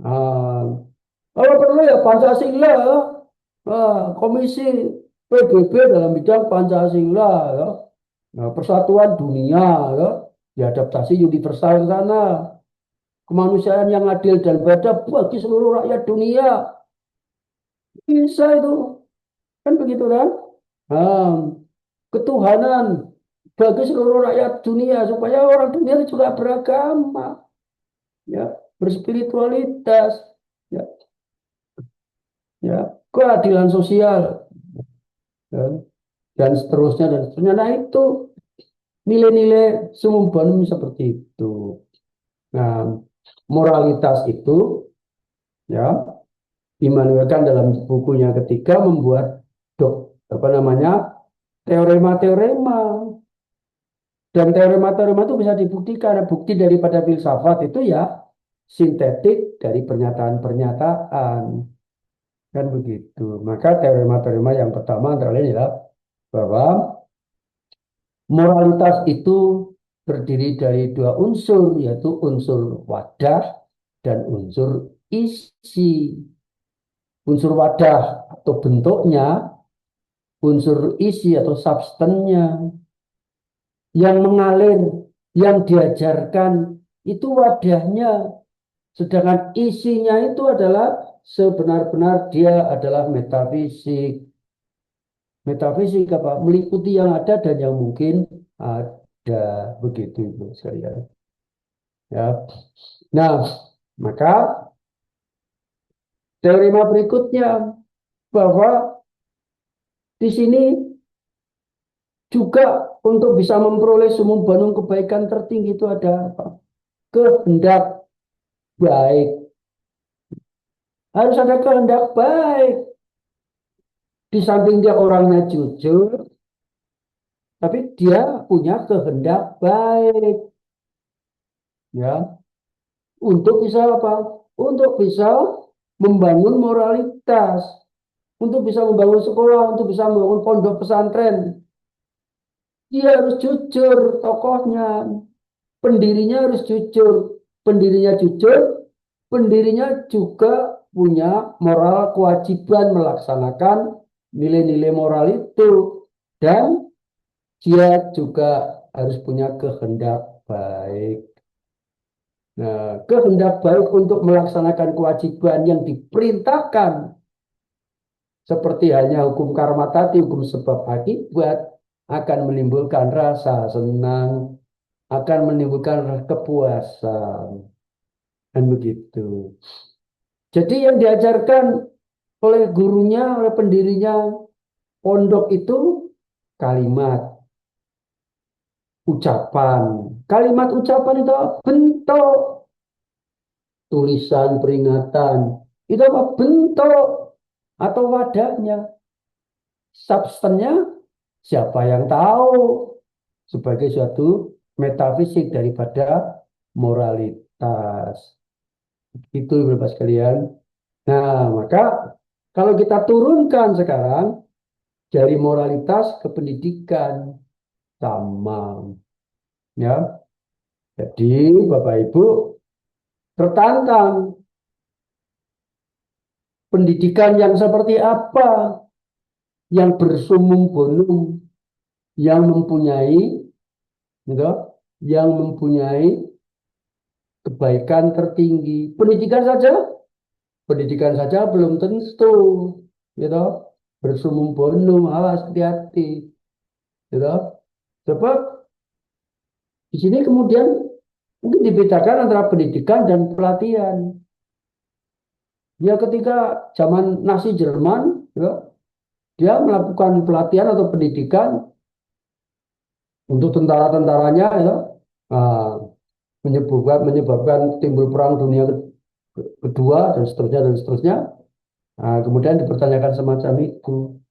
Nah, kalau perlu ya Pancasila, Komisi PBB dalam bidang Pancasila, ya. Nah, persatuan dunia, ya. Diadaptasi universal ke sana. Kemanusiaan yang adil dan beradab bagi seluruh rakyat dunia. Bisa itu. Kan begitu kan? Nah, ketuhanan bagi seluruh rakyat dunia supaya orang dunia itu juga beragama, ya, berspiritualitas, ya, ya, keadilan sosial, ya, dan seterusnya dan seterusnya. Nah itu nilai-nilai sumum bonum seperti itu. Nah, moralitas itu, ya, Immanuel Kant dalam bukunya ketiga membuat teorema-teorema. Dan teorema-teorema itu bisa dibuktikan. Bukti daripada filsafat itu ya sintetik dari pernyataan-pernyataan. Kan begitu. Maka teorema-teorema yang pertama antara lain adalah bahwa moralitas itu terdiri dari dua unsur, yaitu unsur wadah dan unsur isi. Unsur wadah atau bentuknya, unsur isi atau substannya. Yang mengalir, yang diajarkan itu wadahnya, sedangkan isinya itu adalah sebenar-benar dia adalah metafisik. Metafisik apa? Meliputi yang ada dan yang mungkin ada, begitu Ibu sekalian. Ya. Nah, maka teorema berikutnya bahwa di sini juga untuk bisa memperoleh sumum bonum kebaikan tertinggi itu ada apa? Kehendak baik. Harus ada kehendak baik. Di samping dia orangnya jujur, tapi dia punya kehendak baik. Ya, untuk bisa apa? Untuk bisa membangun moralitas, untuk bisa membangun sekolah, untuk bisa membangun pondok pesantren. Dia harus jujur tokohnya, pendirinya harus jujur, pendirinya jujur, pendirinya juga punya moral kewajiban melaksanakan nilai-nilai moral itu, dan dia juga harus punya kehendak baik. Nah, kehendak baik untuk melaksanakan kewajiban yang diperintahkan seperti hanya hukum karma tadi, hukum sebab akibat, akan menimbulkan rasa senang, akan menimbulkan kepuasan, dan begitu. Jadi yang diajarkan oleh gurunya, oleh pendirinya pondok itu kalimat, ucapan. Kalimat ucapan itu bentuk tulisan peringatan. Itu apa? Bentuk atau wadahnya. Substannya siapa yang tahu, sebagai suatu metafisik daripada moralitas. Itu Bapak sekalian. Nah, maka kalau kita turunkan sekarang dari moralitas ke pendidikan sama. Ya. Jadi Bapak Ibu tertantang pendidikan yang seperti apa yang bersumum bonum, yang mempunyai gitu, yang mempunyai kebaikan tertinggi. Pendidikan saja belum tentu. gitu, bersumung-bonung, awas hati-hati, gitu. Sebab di sini kemudian mungkin dibedakan antara pendidikan dan pelatihan. Ya ketika zaman Nazi Jerman, ya, dia melakukan pelatihan atau pendidikan untuk tentara-tentaranya, ya, ah, menyebabkan timbul perang dunia kedua dan seterusnya dan seterusnya. Nah, kemudian dipertanyakan semacam itu.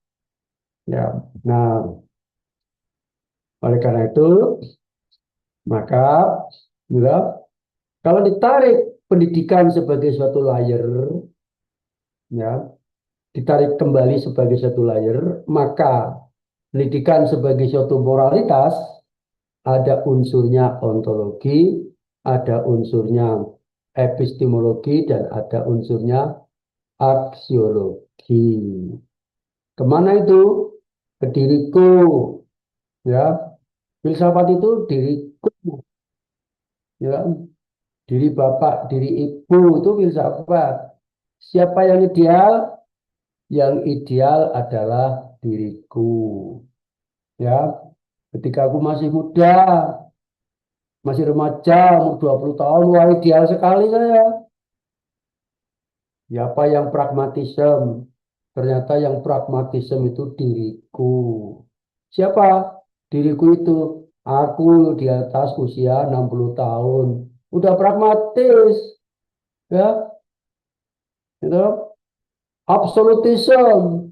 Ya, nah oleh karena itu maka ya, kalau ditarik pendidikan sebagai suatu layer, ya, ditarik kembali sebagai suatu layer, maka pendidikan sebagai suatu moralitas ada unsurnya ontologi, ada unsurnya epistemologi, dan ada unsurnya aksiologi. Kemana itu? Ke diriku, ya. Filsafat itu diriku, ya. Diri bapak, diri ibu itu filsafat. Siapa yang ideal? Yang ideal adalah diriku, ya. Ketika aku masih muda, masih remaja, umur 20 tahun, wah ideal sekali saya. Ya, apa yang pragmatisme? Ternyata yang pragmatisme itu diriku. Siapa? Diriku itu. Aku di atas usia 60 tahun. Udah pragmatis. Ya, itu absolutisme.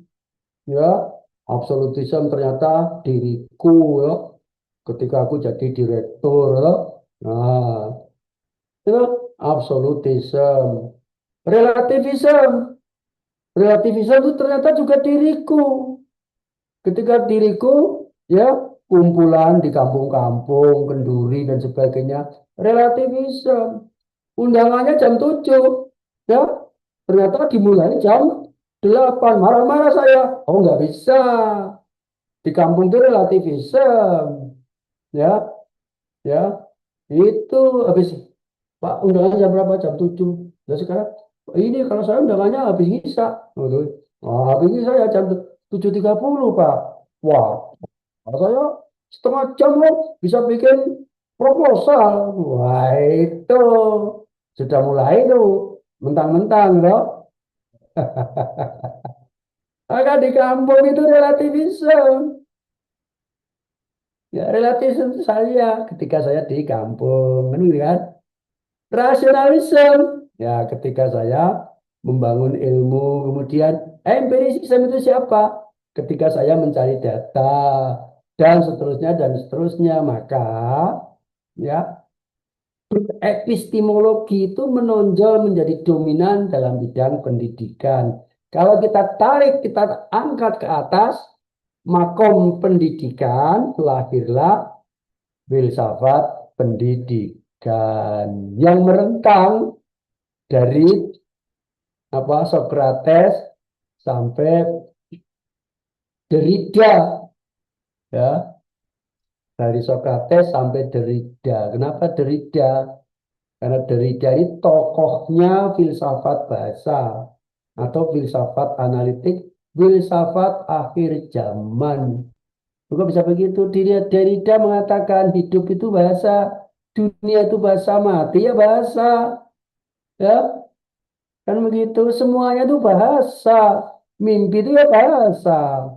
Ya, absolutisme ternyata diriku, ya. Ketika aku jadi direktur, ya. Nah, itu absolutisme. Relativisme. Relativisme itu ternyata juga diriku. Ketika diriku, ya, kumpulan di kampung-kampung, kenduri dan sebagainya, relativisme. Undangannya jam 7, ya, ternyata dimulai jam 8. Marah-marah saya, oh nggak bisa. Di kampung itu relativisme, ya, ya, itu habis, Pak, undangannya jam berapa? Jam 7. Nah sekarang, ini kalau saya undangannya habis ngisa. Oh, habis ngisa ya jam 7.30, Pak. Wah, saya setengah jam loh bisa bikin proposal. Wah, itu sudah mulai tuh mentang-mentang loh. Maka di kampung itu relativisme. Ya, relativisme saya ketika saya di kampung, kan gitu kan? Rasionalisme. Ya, ketika saya membangun ilmu, kemudian empirisisme itu siapa? Ketika saya mencari data dan seterusnya, maka ya epistemologi itu menonjol menjadi dominan dalam bidang pendidikan. Kalau kita tarik, kita angkat ke atas, makom pendidikan, lahirlah filsafat pendidikan yang merentang dari Sokrates sampai Derrida, ya, dari Sokrates sampai Derrida. Kenapa Derrida? Karena Derrida ini tokohnya filsafat bahasa atau filsafat analitik, filsafat akhir zaman. Juga bisa begitu. Derrida mengatakan hidup itu bahasa, dunia itu bahasa, mati ya bahasa, ya. Kan begitu, semuanya itu bahasa. Mimpi itu ya bahasa.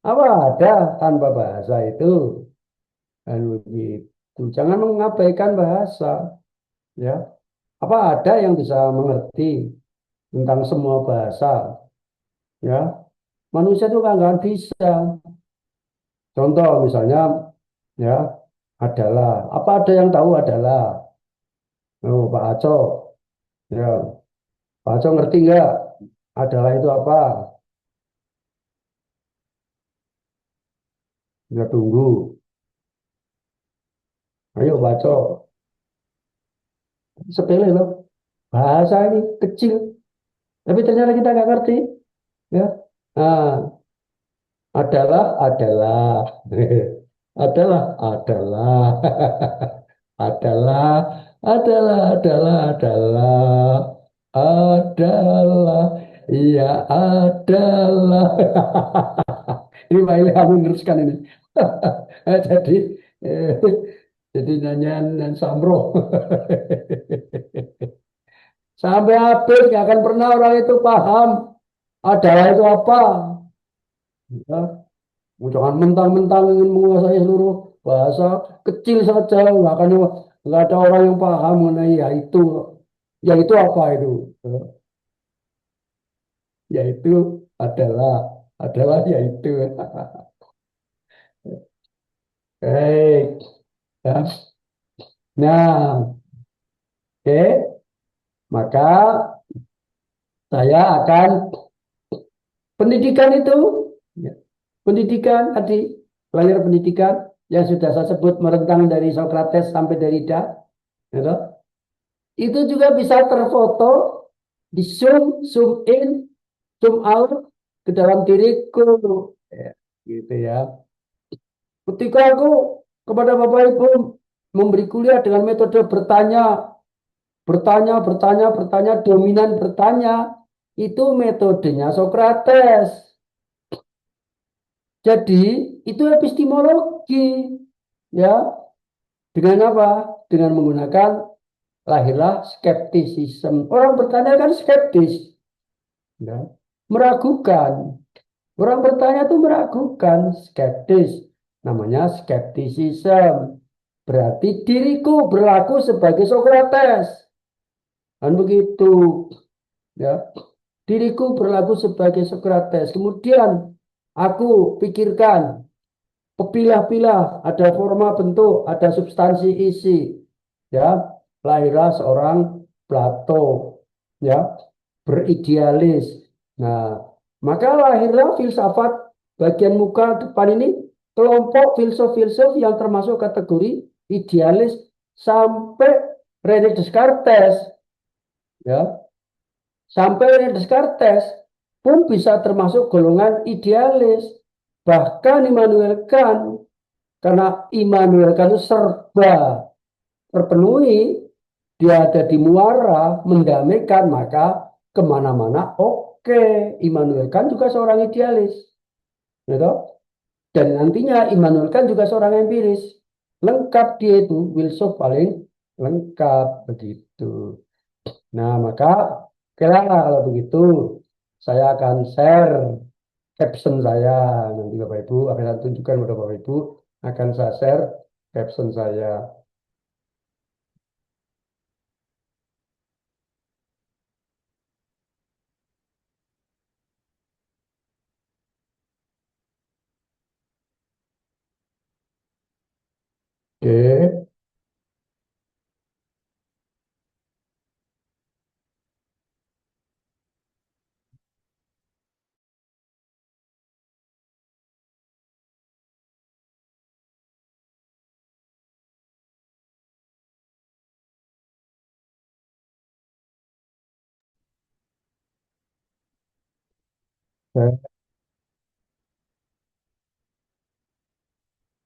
Apa ada tanpa bahasa itu? Kan begitu. Jangan mengabaikan bahasa. Ya. Apa ada yang bisa mengerti tentang semua bahasa? Ya. Manusia itu kan nggak bisa. Contoh misalnya, ya, adalah. Apa ada yang tahu adalah? Oh, Pak Aco. Ya. Pak Aco ngerti nggak? Adalah itu apa? Ya tunggu. Ayo baca. Sepele loh. Bahasa ini kecil. Tapi ternyata kita nggak ngerti. Ya. Nah, adalah. Adalah. Adalah. Adalah. Iya adalah. Ini Pak Ilham meneruskan ini. Jadi, eh, jadi nyanyian Samroh. Sampai habis nggak akan pernah orang itu paham adalah itu apa. Ya, jangan mentang-mentang ingin menguasai seluruh bahasa kecil saja, nggak ada orang yang paham mengenai ya itu apa itu. Yaitu adalah yaitu. Baik. Ya. Nah, oke, maka saya akan pendidikan itu, ya, pendidikan tadi, layar pendidikan yang sudah saya sebut merentang dari Socrates sampai Derrida, gitu. Itu juga bisa terfoto, di zoom, zoom in, zoom out ke dalam diriku, ya, gitu ya. Ketika aku kepada Bapak Ibu memberi kuliah dengan metode bertanya, dominan bertanya, itu metodenya Socrates. Jadi itu epistemologi, ya. Dengan apa? Dengan menggunakan lahirlah skeptisisme. Orang bertanya kan skeptis, ya. Meragukan. Orang bertanya itu meragukan, skeptis. Namanya skeptisisme. Berarti diriku berlaku sebagai Socrates. Kan begitu, ya. Diriku berlaku sebagai Socrates. Kemudian aku pikirkan, pilah-pilah, ada forma bentuk, ada substansi isi, ya. Lahirlah seorang Plato, ya, beridealis. Nah, maka lahirlah filsafat bagian muka depan ini, kelompok filsuf-filsuf yang termasuk kategori idealis sampai René Descartes, ya, sampai René Descartes pun bisa termasuk golongan idealis. Bahkan Immanuel Kant, karena Immanuel Kant itu serba terpenuhi, dia ada di muara mendamaikan, maka kemana-mana oke. Immanuel Kant juga seorang idealis, gitu. Dan nantinya Immanuel Kant juga seorang empiris, lengkap dia itu, filsuf paling lengkap begitu. Nah, maka kalau begitu saya akan share caption saya, nanti Bapak Ibu akan saya tunjukkan kepada Bapak Ibu, akan saya share caption saya. Oke.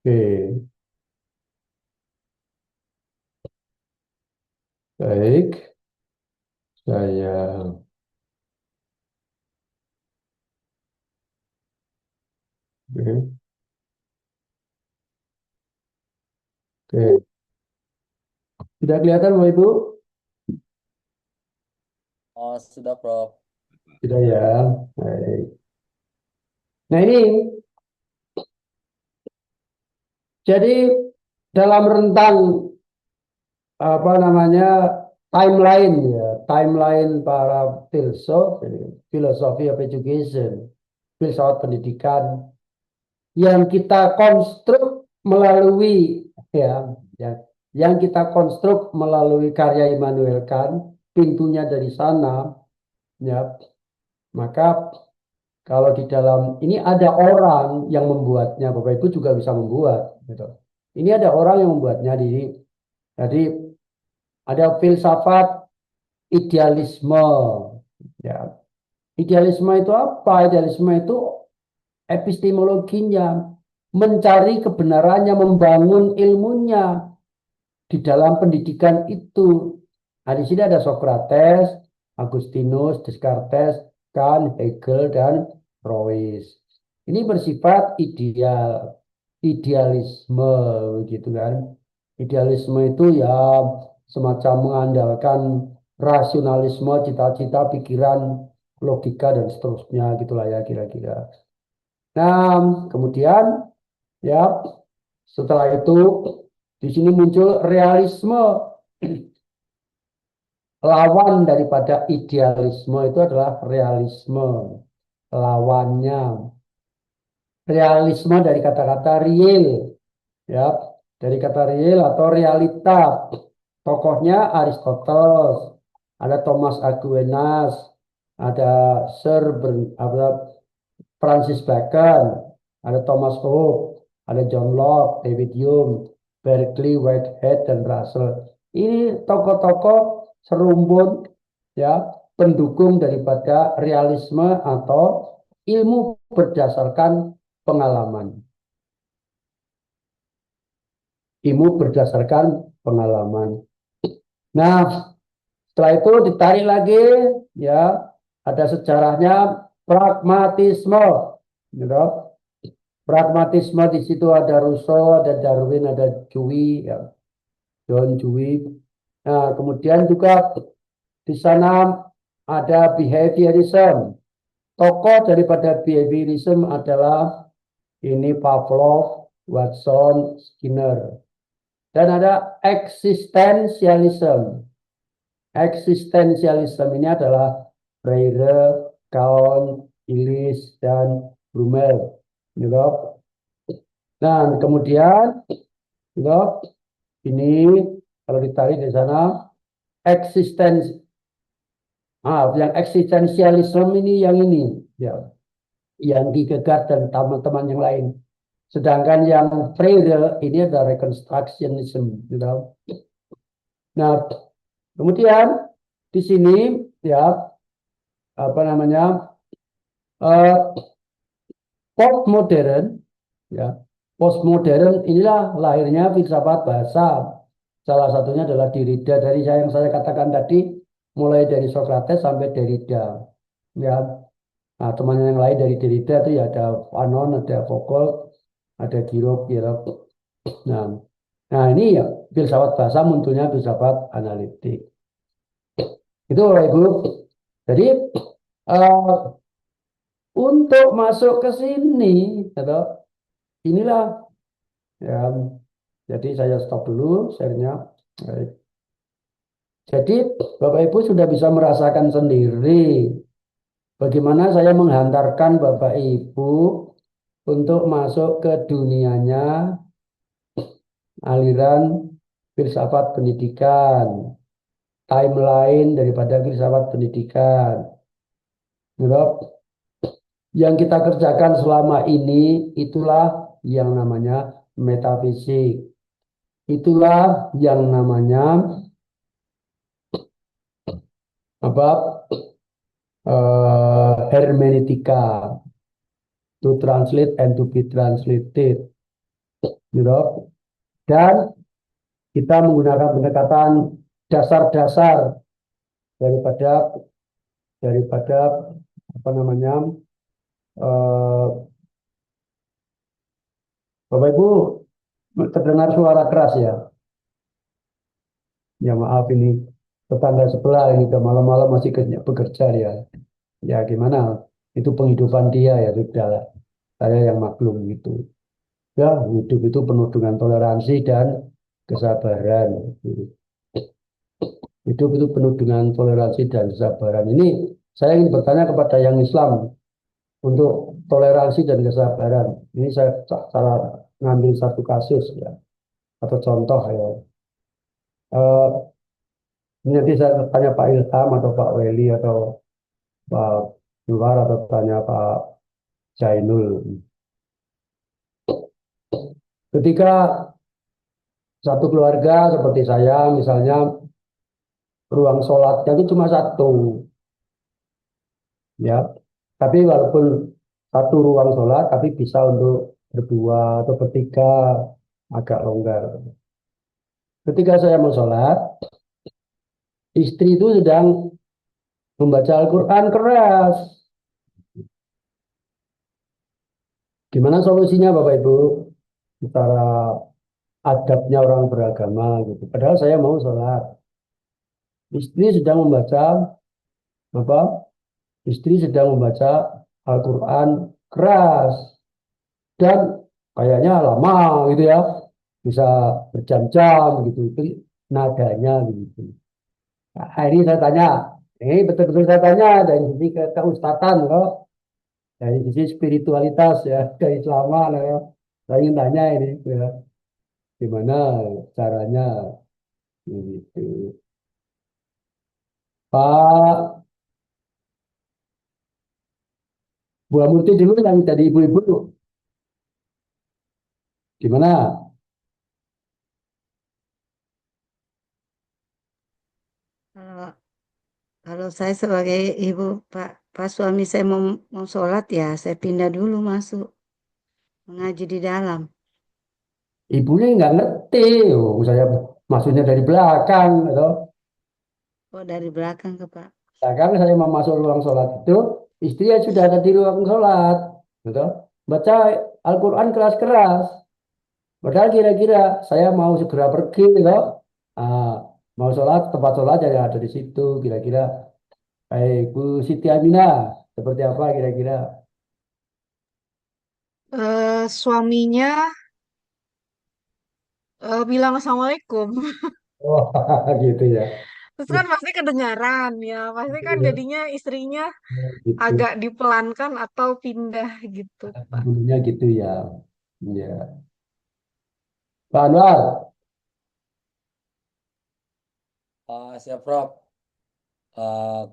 Oke, baik. Saya oke. Oke. Sudah kelihatan Bapak Ibu? Oh, sudah, Prof. Sudah ya. Baik. Nah ini, jadi dalam rentang apa namanya timeline ya, timeline para filsuf, philosophy of education, filsafat pendidikan yang kita konstruk melalui yang kita konstruk melalui karya Immanuel Kant, pintunya dari sana, ya. Maka kalau di dalam ini ada orang yang membuatnya, Bapak Ibu juga bisa membuat, gitu. Ini ada orang yang membuatnya jadi ada filsafat idealisme, ya. Idealisme itu apa? Idealisme itu epistemologinya, mencari kebenarannya, membangun ilmunya di dalam pendidikan itu. Nah, di sini ada Socrates, Agustinus, Descartes, Kant, Hegel, dan Royce. Ini bersifat ideal, idealisme gitu kan. Idealisme itu ya semacam mengandalkan rasionalisme, cita-cita, pikiran, logika dan seterusnya gitulah ya kira-kira. Nah, kemudian ya setelah itu di sini muncul realisme. Lawan daripada idealisme itu adalah realisme. Lawannya realisme dari kata-kata real, ya, dari kata real atau realita. Tokohnya Aristoteles, ada Thomas Aquinas, ada ada Francis Bacon, ada Thomas Hobbes, ada John Locke, David Hume, Berkeley, Whitehead, dan Russell. Ini tokoh-tokoh serumpun ya pendukung daripada realisme atau ilmu berdasarkan pengalaman. Ilmu berdasarkan pengalaman. Nah, setelah itu ditarik lagi ya ada sejarahnya pragmatisme. Gitu. Pragmatisme di situ ada Rousseau, ada Darwin, ada Dewey, ya. John Dewey. Nah, kemudian juga di sana ada behaviorism. Tokoh daripada behaviorism adalah ini Pavlov, Watson, Skinner. Dan ada existentialism. Existentialism ini adalah Freire, Kant, Illich, dan Brummel. Gitu. Nah, kemudian gitu, ini kalau ditarik di sana yang eksistensialisme ini ya, yang Kierkegaard dan teman-teman yang lain. Sedangkan yang Freire ini adalah reconstructionism, gitu. Nah, kemudian di sini ya postmodern, ya, postmodern inilah lahirnya filsafat bahasa. Salah satunya adalah Derrida dari yang saya katakan tadi, mulai dari Socrates sampai Derrida. Ya, nah teman yang lain dari Derrida itu ya ada Fanon, ada Foucault, ada Giraud. Nah ini ya filsafat bahasa munculnya filsafat analitik. Itu Bapak Ibu. Jadi untuk masuk ke sini, inilah ya. Jadi saya stop dulu share-nya. Baik. Jadi Bapak Ibu sudah bisa merasakan sendiri bagaimana saya menghantarkan Bapak Ibu untuk masuk ke dunianya aliran filsafat pendidikan, timeline daripada filsafat pendidikan. Yang kita kerjakan selama ini itulah yang namanya metafisik. Itulah yang namanya hermeneutika, to translate and to be translated. Dan kita menggunakan pendekatan dasar-dasar daripada Bapak Ibu terdengar suara keras ya. Ya maaf ini tetangga sebelah ini udah malam-malam masih bekerja ya. Ya gimana? Itu penghidupan dia ya sudah. Saya yang maklum gitu. Ya hidup itu penuh dengan toleransi dan kesabaran. Hidup itu penuh dengan toleransi dan kesabaran. Ini saya ingin bertanya kepada yang Islam untuk toleransi dan kesabaran. Ini saya ngambil satu kasus ya atau contoh ya. Nanti saya tanya Pak Ilham atau Pak Weli atau Pak Nuar atau tanya Pak Jainul. Ketika satu keluarga seperti saya misalnya ruang sholatnya itu cuma satu, ya. Tapi walaupun satu ruang sholat, tapi bisa untuk berdua atau bertiga agak longgar. Ketika saya mau sholat, istri itu sedang membaca Al-Quran keras. Gimana solusinya Bapak Ibu? Secara adabnya orang beragama gitu. Padahal saya mau sholat. Istri sedang membaca apa? Istri sedang membaca Al-Quran keras dan kayaknya lama gitu ya, bisa berjam-jam gitu. Itu nadanya gitu. Nah, ini saya tanya, ini betul-betul saya tanya dari sisi keustatan loh, dari sisi spiritualitas ya, keislaman ya. Saya ingin tanya ini ya, gimana caranya gitu. Pak Buah Murti dulu yang tadi ibu-ibu gimana? Kalau kalau saya sebagai ibu, Pak suami saya mau sholat ya, saya pindah dulu masuk mengaji di dalam. Ibunya nggak ngerti, oh, saya maksudnya dari belakang, atau Oh dari belakang ke Pak. belakang saya mau masuk ruang sholat itu, istri ya sudah ada di ruang sholat, gitu. Baca Al-Quran keras-keras. Padahal kira-kira saya mau segera pergi, gitu. Ah, mau sholat, tempat sholat yang ada di situ, kira-kira. Bu Siti Aminah, seperti apa kira-kira? Suaminya bilang assalamualaikum. Oh, gitu ya. Terus kan pasti kedengaran ya, pasti kan jadinya istrinya Gitu. agak dipelankan atau pindah gitu, Pak. Dulunya gitu ya. Ya. Pak Anwar, Siap, Prof.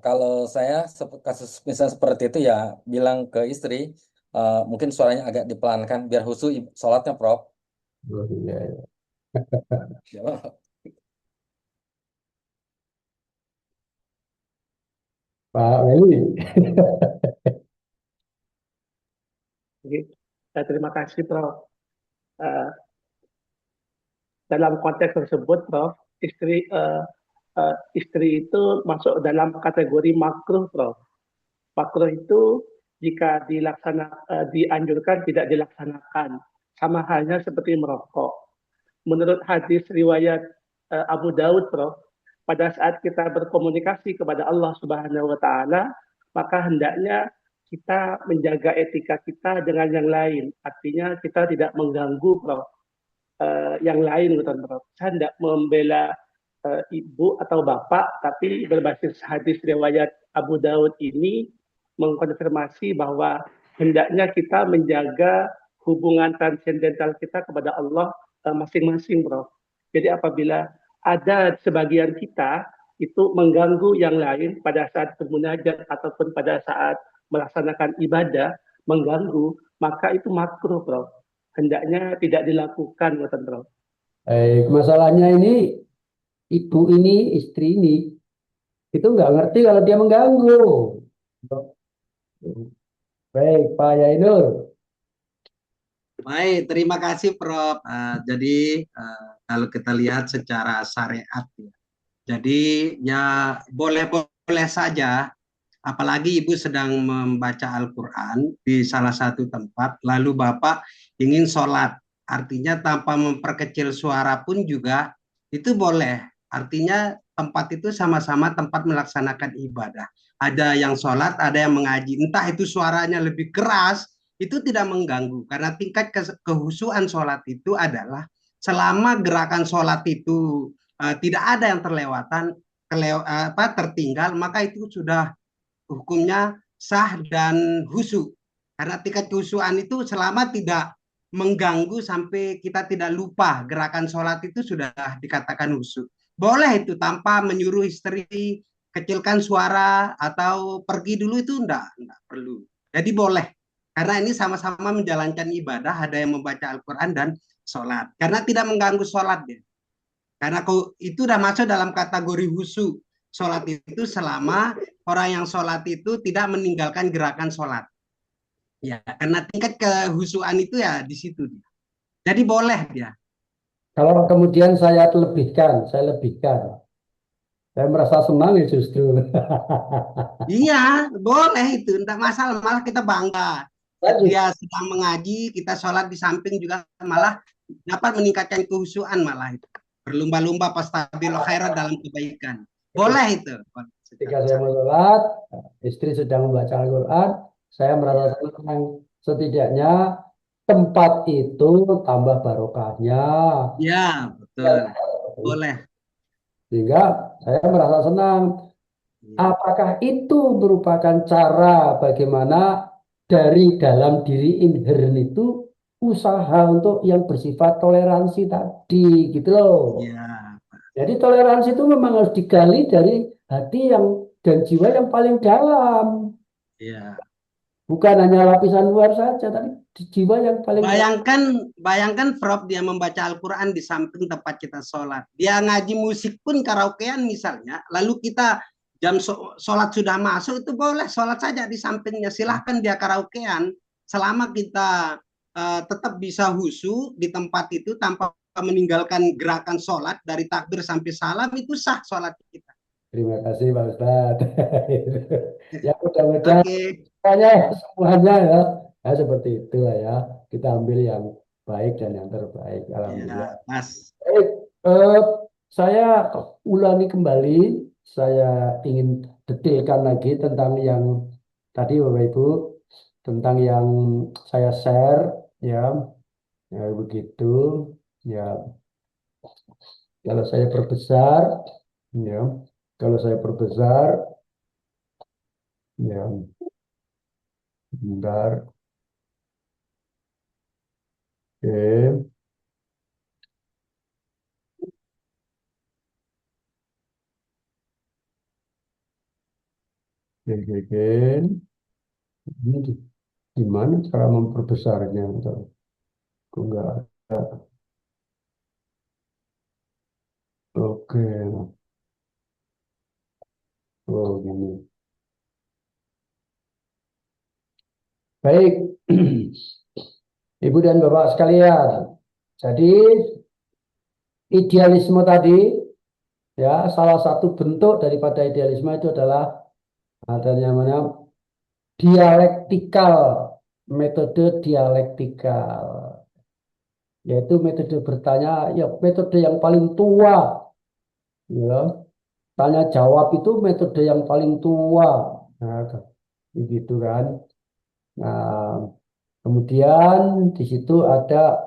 Kalau saya kasus misalnya seperti itu ya bilang ke istri, mungkin suaranya agak dipelankan biar khusyuk sholatnya, Prof. oh, iya, iya. Ya, Pak Weli, Oke. Terima kasih, Prof. Eh, dalam konteks tersebut, Prof, istri itu masuk dalam kategori makruh, Prof. Makruh itu jika dianjurkan tidak dilaksanakan, sama halnya seperti merokok. Menurut hadis riwayat Abu Daud, Prof, pada saat kita berkomunikasi kepada Allah Subhanahu wa taala, maka hendaknya kita menjaga etika kita dengan yang lain. Artinya kita tidak mengganggu, Prof, yang lain, Prof. Saya tidak membela ibu atau bapak, tapi berbasis hadis riwayat Abu Daud ini mengkonfirmasi bahwa hendaknya kita menjaga hubungan transendental kita kepada Allah masing-masing, Bro. Jadi apabila ada sebagian kita itu mengganggu yang lain pada saat bermunajat ataupun pada saat melaksanakan ibadah, mengganggu, maka itu makruh, Bro. Hendaknya tidak dilakukan, Bro. masalahnya ini ibu ini, istri ini, itu nggak ngerti kalau dia mengganggu. Baik, Pak Yainul. Baik, terima kasih Prof. Jadi kalau kita lihat secara syariat ya. Jadi ya boleh-boleh saja, apalagi Ibu sedang membaca Al-Quran di salah satu tempat, lalu Bapak ingin sholat. Artinya tanpa memperkecil suara pun juga itu boleh. Artinya tempat itu sama-sama tempat melaksanakan ibadah. Ada yang sholat, ada yang mengaji. Entah itu suaranya lebih keras, itu tidak mengganggu. Karena tingkat kehusuan sholat itu adalah selama gerakan sholat itu tidak ada yang tertinggal, maka itu sudah hukumnya sah dan khusyuk. Karena tingkat kehusuan itu selama tidak mengganggu sampai kita tidak lupa gerakan sholat itu sudah dikatakan khusyuk. Boleh itu tanpa menyuruh istri kecilkan suara atau pergi dulu, itu enggak perlu. Jadi boleh. Karena ini sama-sama menjalankan ibadah, ada yang membaca Al-Quran dan sholat. Karena tidak mengganggu sholat ya. Karena itu sudah masuk dalam kategori khusyuk. Sholat itu selama orang yang sholat itu tidak meninggalkan gerakan sholat. Ya, karena tingkat kehusuan itu ya di situ. Jadi boleh dia. Kalau kemudian saya lebihkan, saya merasa senang ya justru. Iya, boleh itu. Tidak masalah, malah kita bangga. lanjut. dia sedang mengaji, kita sholat di samping juga malah dapat meningkatkan kehusuan malah itu. Berlomba-lomba pastabil khairat dalam kebaikan. Boleh itu. Ketika saya mau sholat, istri sedang membaca Al-Quran, saya merasa senang. Setidaknya tempat itu tambah barokahnya. Ya, betul. Boleh. Sehingga saya merasa senang. Apakah itu merupakan cara bagaimana dari dalam diri inherent itu usaha untuk yang bersifat toleransi tadi gitu loh. Ya, Jadi toleransi itu memang harus digali dari hati yang dan jiwa yang paling dalam. ya. Bukan hanya lapisan luar saja, tapi jiwa yang paling dalam. Bayangkan Prof dia membaca Al-Quran di samping tempat kita sholat. Dia ngaji musik pun karaokean misalnya. Lalu kita jam sholat sudah masuk itu boleh sholat saja di sampingnya. Silahkan dia karaokean. Selama kita tetap bisa husu di tempat itu tanpa meninggalkan gerakan sholat dari takbir sampai salam itu sah sholat kita. Terima kasih Pak Ustadz. Ya mudah-mudahan Oke. semuanya ya seperti itulah ya. Kita ambil yang baik dan yang terbaik. Alhamdulillah. Ya, Mas. Baik, saya ulangi kembali. Saya ingin detailkan lagi tentang yang tadi Bapak Ibu, tentang yang saya share ya, ya begitu ya. Kalau saya perbesar ya, kalau saya perbesar ya, bentar. Oke. Oke. Ini gimana cara memperbesarnya? Bentar. Kok nggak ada? Oke. Oh, gini. Baik. Ibu dan Bapak sekalian. Jadi idealisme tadi ya salah satu bentuk daripada idealisme itu adalah adanya namanya dialektikal, metode dialektikal, yaitu metode bertanya, ya metode yang paling tua, ya tanya jawab itu metode yang paling tua, nah begitu kan. Nah kemudian di situ ada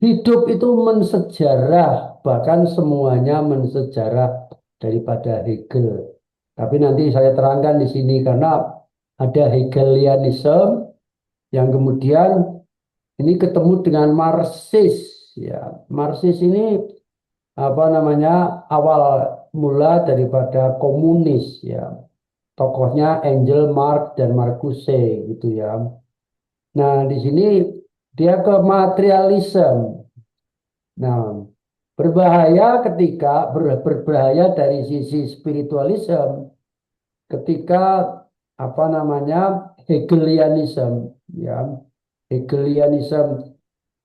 hidup itu mensejarah, bahkan semuanya mensejarah daripada Hegel. Tapi nanti saya terangkan di sini karena ada Hegelianisme yang kemudian ini ketemu dengan Marxis. Ya, Marxis ini apa namanya awal mula daripada komunis ya. Tokohnya Angel Marx dan Marcuse gitu ya. Nah, di sini dia ke materialisme. Nah, berbahaya ketika berbahaya dari sisi spiritualisme ketika apa namanya Hegelianisme ya. Hegelianisme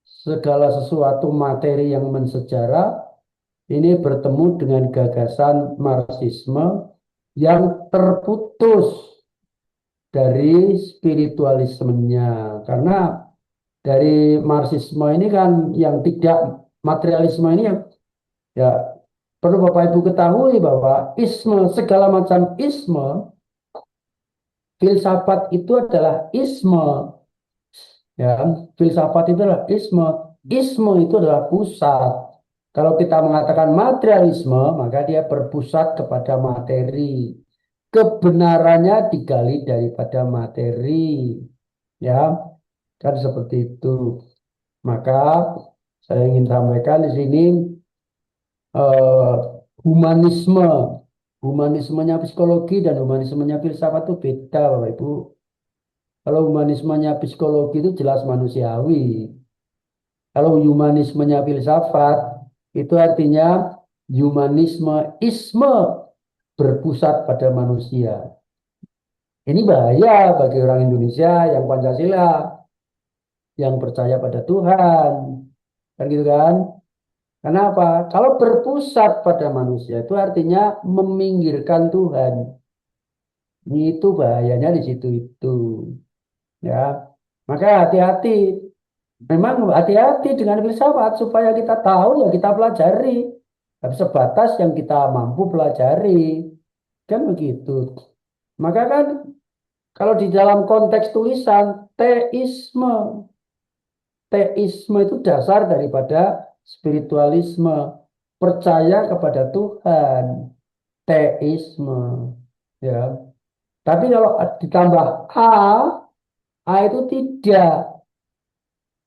segala sesuatu materi yang mensejarah ini bertemu dengan gagasan Marxisme yang terputus dari spiritualismenya karena dari Marxisme ini kan yang tidak materialisme ini ya perlu Bapak Ibu ketahui bahwa isme segala macam isme filsafat itu adalah isme ya filsafat itu adalah isme itu adalah pusat. Kalau kita mengatakan materialisme maka dia berpusat kepada materi, kebenarannya digali daripada materi ya kan seperti itu. Maka saya ingin sampaikan di sini humanismenya psikologi dan humanismenya filsafat itu beda Bapak Ibu. Kalau humanismenya psikologi itu jelas manusiawi. Kalau humanismenya filsafat itu artinya isme berpusat pada manusia. Ini bahaya bagi orang Indonesia yang Pancasila, yang percaya pada Tuhan. Kan gitu kan? Kenapa? Kalau berpusat pada manusia itu artinya meminggirkan Tuhan. Itu bahayanya di situ itu. Ya, maka hati-hati. Memang hati-hati dengan filsafat supaya kita tahu ya kita pelajari. Tapi sebatas yang kita mampu pelajari. Kan begitu. Maka kan kalau di dalam konteks tulisan teisme. Teisme itu dasar daripada spiritualisme. Percaya kepada Tuhan. Teisme. Ya. Tapi kalau ditambah A itu tidak.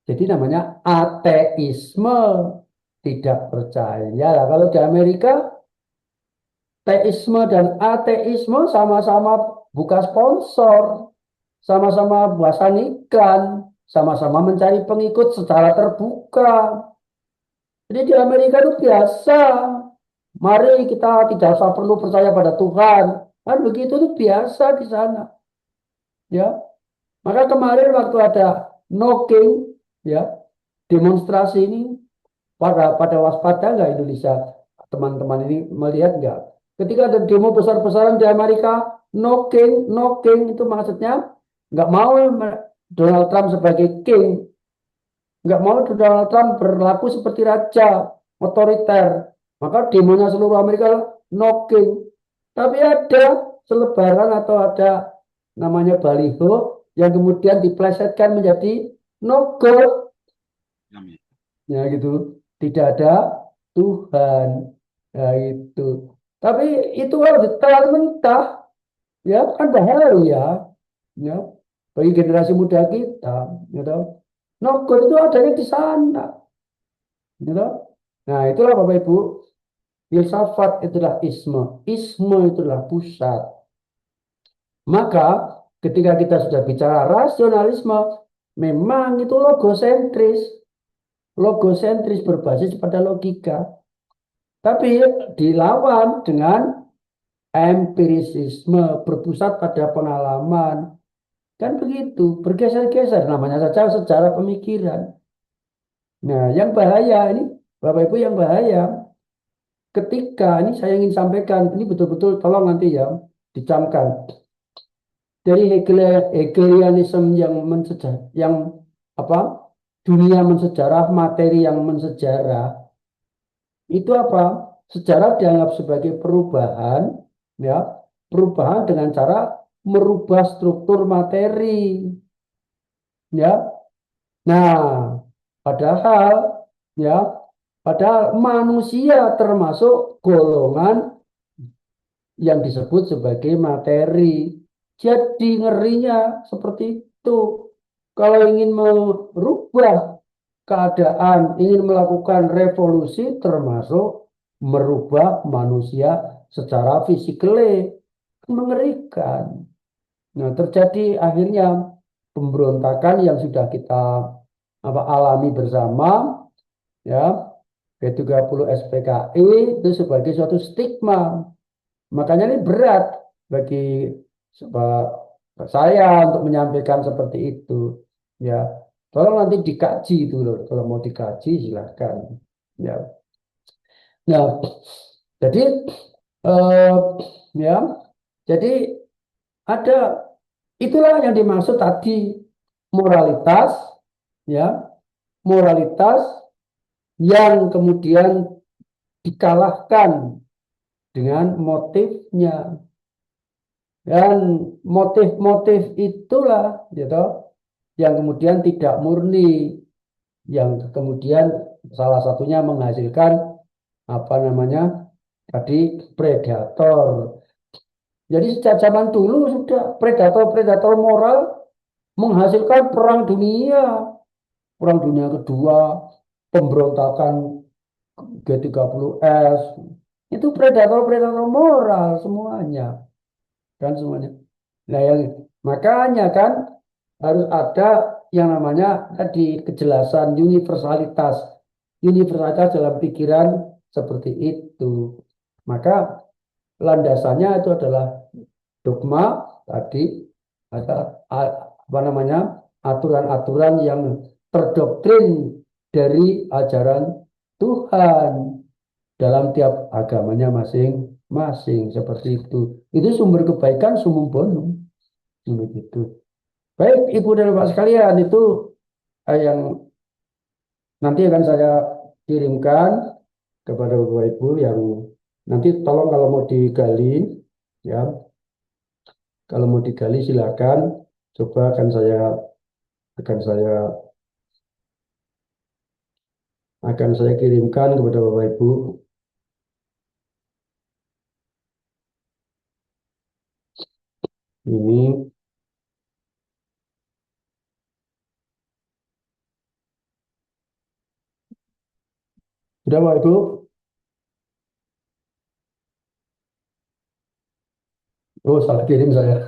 Jadi namanya ateisme, tidak percaya. Lah, kalau di Amerika, teisme dan ateisme sama-sama buka sponsor, sama-sama buasan iklan, sama-sama mencari pengikut secara terbuka. Jadi di Amerika itu biasa. Mari kita tidak usah perlu percaya pada Tuhan. Kan begitu itu biasa di sana. Ya. Maka kemarin waktu ada knocking, ya, demonstrasi ini pada waspada nggak Indonesia, teman-teman ini melihat nggak? Ketika ada demo besar-besaran di Amerika, knocking itu maksudnya nggak mau Donald Trump sebagai king, nggak mau Donald Trump berlaku seperti raja otoriter. Maka demonya seluruh Amerika knocking. Tapi ada selebaran atau ada namanya baliho yang kemudian diplesetkan menjadi no God. Ya gitu. Tidak ada Tuhan. Ya itu. Tapi itu kalau ditelan mentah, ya kan bahaya. Ya. Bagi generasi muda kita. Gitu. No God itu adanya di sana. Gitu. Nah itulah Bapak Ibu. Filsafat itulah isme. Isme itulah pusat. Maka ketika kita sudah bicara rasionalisme, memang itu logosentris. Logosentris berbasis pada logika. Tapi dilawan dengan empirisisme, berpusat pada pengalaman. Kan begitu, bergeser-geser. Namanya saja sejarah pemikiran. Nah, yang bahaya ini, Bapak Ibu yang bahaya, ketika, ini saya ingin sampaikan, ini betul-betul tolong nanti ya, dicamkan. Dari Hegelianisme yang apa? Dunia mensejarah, materi yang mensejarah. Itu apa? Sejarah dianggap sebagai perubahan, ya, perubahan dengan cara merubah struktur materi. Ya. Nah, padahal manusia termasuk golongan yang disebut sebagai materi. Jadi ngerinya seperti itu. Kalau ingin merubah keadaan, ingin melakukan revolusi termasuk merubah manusia secara fisikal, mengerikan. Nah, terjadi akhirnya pemberontakan yang sudah kita alami bersama, ya, G30 SPKI itu sebagai suatu stigma. Makanya ini berat bagi saya untuk menyampaikan seperti itu. Ya, tolong nanti dikaji itu loh. Kalau mau dikaji silakan. Ya. Nah, jadi ya, jadi ada itulah yang dimaksud tadi moralitas, ya, moralitas yang kemudian dikalahkan dengan motifnya. Dan motif-motif itulah gitu, yang kemudian tidak murni, yang kemudian salah satunya menghasilkan apa namanya tadi predator. Jadi sejak zaman dulu sudah predator moral menghasilkan perang dunia kedua, pemberontakan G30S, itu predator moral semuanya. Kan semuanya. Nah, makanya kan harus ada yang namanya tadi kejelasan universalitas dalam pikiran seperti itu. Maka landasannya itu adalah dogma tadi, ada apa namanya aturan-aturan yang terdoktrin dari ajaran Tuhan dalam tiap agamanya masing-masing seperti itu. Itu sumber kebaikan sumum bonum begitu. Baik, Ibu dan Bapak sekalian, itu yang nanti akan saya kirimkan kepada Bapak Ibu yang nanti tolong kalau mau digali, ya, kalau mau digali silakan. Coba akan saya akan saya kirimkan kepada Bapak Ibu. Ini sudah Bapak Ibu. Oh, salah kirim saya.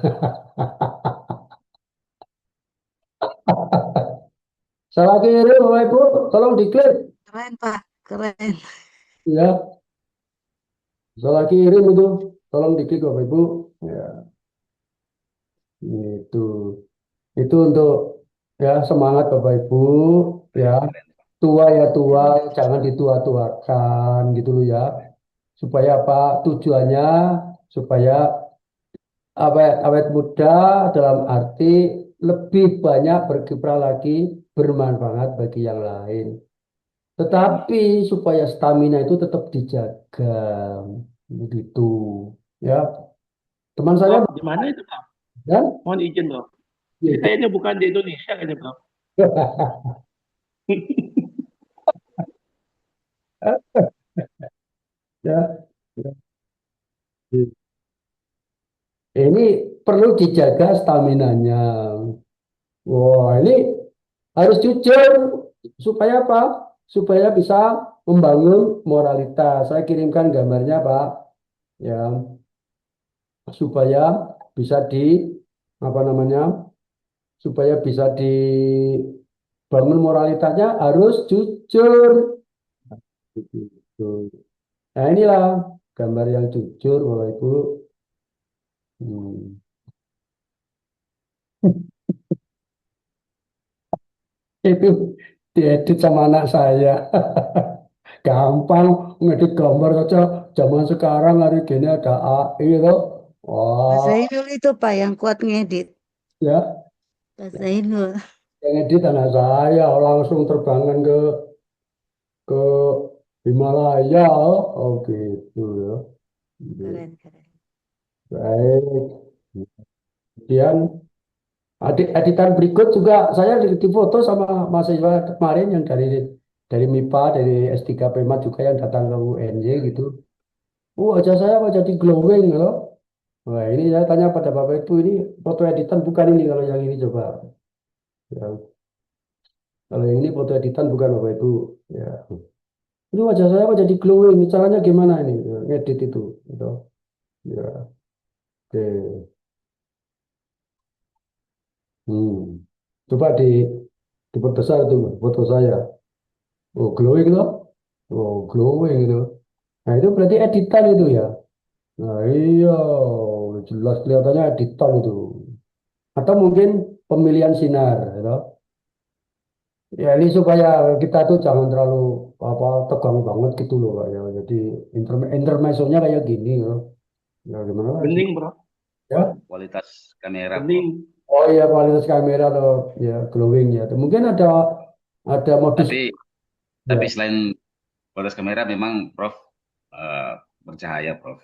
Salah kirim Bapak Ibu, tolong diklik. Keren, Pak. Keren. Ya, salah kirim itu, tolong diklik Bapak Ibu. Ya, itu. Itu untuk ya semangat Bapak Ibu, ya. Tua ya tua, jangan ditua-tuakan gitu loh ya. Supaya apa? Tujuannya supaya awet muda dalam arti lebih banyak berkiprah lagi, bermanfaat bagi yang lain. Tetapi supaya stamina itu tetap dijaga, begitu. Ya, teman saya, Prof, di mana itu, Prof? ya, Mohon izin, Prof. Ini kayaknya bukan di Indonesia kayaknya, Prof. ya, ya. Ini perlu dijaga staminanya. Wah, ini harus jujur supaya apa? Supaya bisa membangun moralitas. Saya kirimkan gambarnya, Pak. Ya, supaya bisa apa namanya? Supaya bisa dibangun moralitasnya harus jujur. Gitu. Nah, inilah gambar yang jujur, Bapak Ibu. Hmm. Itu diedit sama anak saya. Gampang ngedit gambar saja. Zaman sekarang hari gini ada AI loh. Pak Wah, Zainul itu, Pak, yang kuat ngedit. ya, Pak Zainul. yang edit anak saya langsung terbangkan ke Himalaya. Oh gitu ya. Keren, keren. Baik. Kemudian editan berikut juga saya difoto sama mahasiswa kemarin yang dari MIPA, dari S3 PEMAT juga yang datang ke UNJ gitu. Wajah saya kok jadi glowing loh. Wah, ini saya tanya pada Bapak Ibu, ini foto editan bukan ini kalau yang ini coba. Ya, kalau yang ini foto editan bukan Bapak Ibu. Ya. Ini wajah saya kok jadi glowing. Ini caranya gimana ini? Ya, ngedit itu. Gitu. Ya. Oke. Hmm. Coba diperbesar itu foto saya. Oh, glowing loh. Oh, glowing itu. Nah, itu berarti editan itu ya. Nah, iya, jelas kelihatannya editan itu. Atau mungkin pemilihan sinar, gitu. Ya ini supaya kita tuh jangan terlalu apa tegang banget gitu loh Pak ya. Jadi intermezzonya kayak gini loh. Ya gimana lagi? Bening, Bro. Ya. Kualitas kamera, Prof. Bening. Oh iya kualitas kamera loh ya glowing ya. Mungkin ada modus Tapi ya. selain kualitas kamera memang Prof bercahaya, Prof.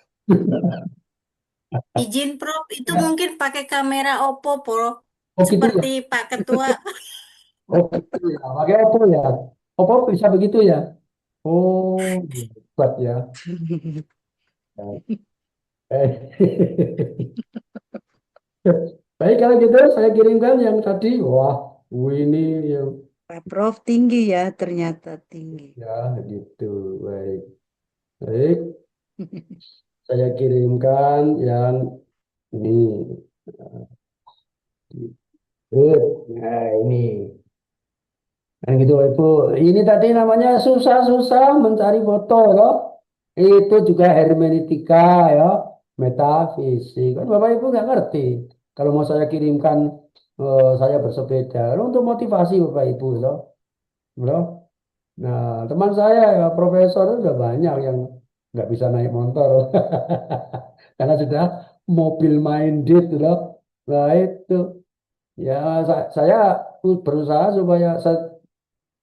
Izin Prof, itu mungkin pakai kamera Oppo, Prof. Oh gitu ya. Seperti Pak Ketua. Oh gitu ya. Pakai Oppo ya. Oppo bisa begitu ya. Oh hebat ya. Baik kalau gitu saya kirimkan yang tadi. Wah, ini yang Pak Prof tinggi ya, ternyata tinggi. ya gitu. Baik. Baik, saya kirimkan yang ini. Nah, ini. Nah, gitu, Ibu. Ini tadi namanya susah-susah mencari foto, loh. Itu juga hermeneutika, ya. Metafisik. Kan Bapak Ibu nggak ngerti. Kalau mau saya kirimkan, saya bersepeda. Untuk motivasi Bapak Ibu, loh. Loh. Nah, teman saya, ya, profesor, udah banyak yang nggak bisa naik motor. Karena sudah mobil minded, loh. Nah, itu. Ya, saya berusaha supaya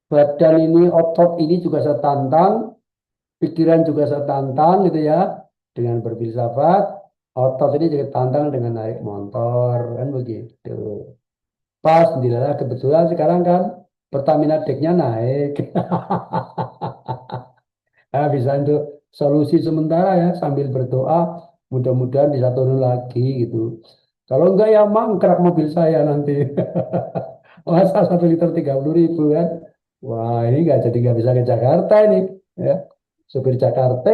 badan ini, otot ini juga saya tantang, pikiran juga saya tantang gitu ya, dengan berfilsafat, otot ini juga tantang dengan naik motor, kan begitu. Pas, alhamdulillah kebetulan sekarang kan Pertamina deck-nya naik. Nah, bisa untuk solusi sementara ya, sambil berdoa, mudah-mudahan bisa turun lagi gitu. Kalau enggak ya mangkrak mobil saya nanti. Masa 1 liter 30.000 kan? Wah, ini nggak bisa ke Jakarta ini. Ya, supir Jakarta.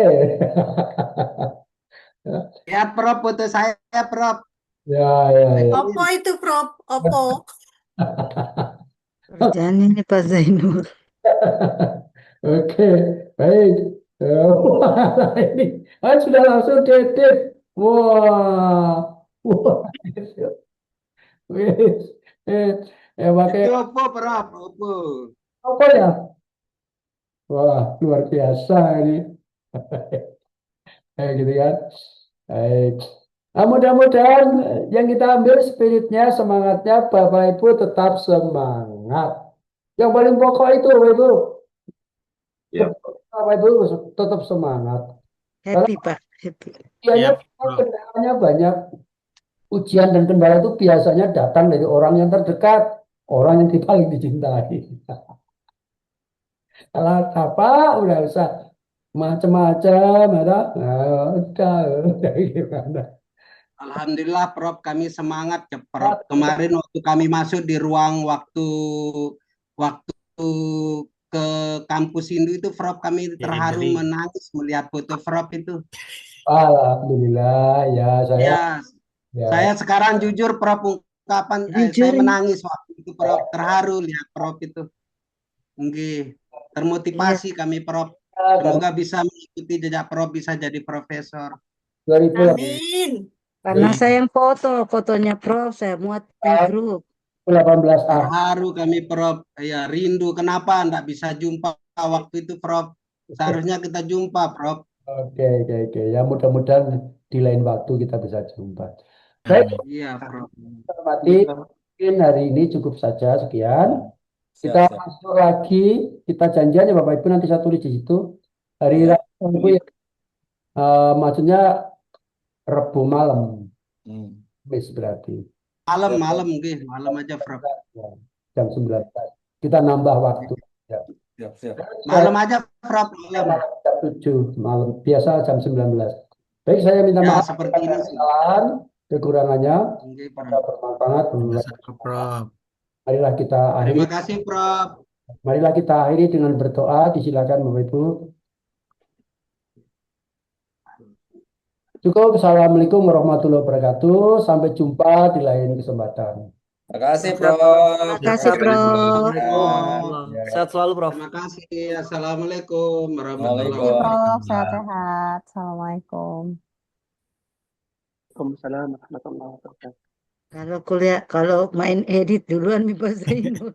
Lihat Prof, foto saya Prof. Ya, ya, ya. Oppo itu, Prof. Oppo. Kerjaan ini Pak Zainur. Oke, baik. Wah, ini sudah langsung detik. Wah, wah, wis. Pakai Itu Oppo Prof, Oppo. apa ya? Wah, luar biasa ini. Kayak gitu kan. Baik. Nah, mudah-mudahan yang kita ambil spiritnya, semangatnya, Bapak Ibu tetap semangat. Yang paling pokok itu, Bapak Ibu. Ya. Bapak Ibu tetap semangat. Happy Pak, happy. Biasanya Ya, Prof. kendalanya banyak. Ujian dan kendala itu biasanya datang dari orang yang terdekat, orang yang paling dicintai. Kalau apa, udah usah macam-macam, ada, udah gimana? Alhamdulillah Prof, kami semangat ya Prof. Kemarin waktu kami masuk di ruang waktu ke kampus Hindu itu Prof, kami terharu Diberi. menangis melihat foto Prof itu. Alhamdulillah, ya saya, Ya, saya sekarang jujur Prof, ungkapan Jujur saya ini. menangis waktu itu Prof, terharu lihat Prof itu. Nggih, termotivasi kami Prof. Semoga bisa mengikuti jejak Prof, bisa jadi profesor. 2018 Amin. Karena saya yang fotonya Prof, saya muat di grup. Terharu kami Prof. Ya, rindu. Kenapa enggak bisa jumpa waktu itu Prof? Seharusnya kita jumpa Prof. Oke. Ya mudah-mudahan di lain waktu kita bisa jumpa. Baik, Amin. Iya Prof. hormati, mungkin hari ini cukup saja, sekian. Siap, Kita siap. masuk lagi, kita janjian ya Bapak Ibu, nanti saya tulis di situ. Hari Iya. Rabu ya, maksudnya Rabu malam, Kamis berarti. Malam nggih, malam aja Prof. Ya, jam 19. Kita nambah waktu. Ya. Siap. Malam aja Prof. Malam. Jam 7 malam, biasa jam 19. Baik, saya minta Ya, maaf seperti ini. kesalahan, kekurangannya. Nggih, Prof. Kita bermanfaat. Sama-sama, Prof. Marilah kita akhiri. Terima kasih Prof. Marilah kita akhiri dengan berdoa. Disilakan Bapak Ibu. Cukup. Assalamualaikum warahmatullahi wabarakatuh. Sampai jumpa di lain kesempatan. Terima kasih Prof. Terima kasih Prof. Ya. Sehat selalu Prof. Terima kasih. Assalamualaikum warahmatullahi Terima kasih, wabarakatuh. Prof. Sehat-sehat. Assalamualaikum. Waalaikumsalam warahmatullahi wabarakatuh. Kalau main edit duluan nih Pak Zainur.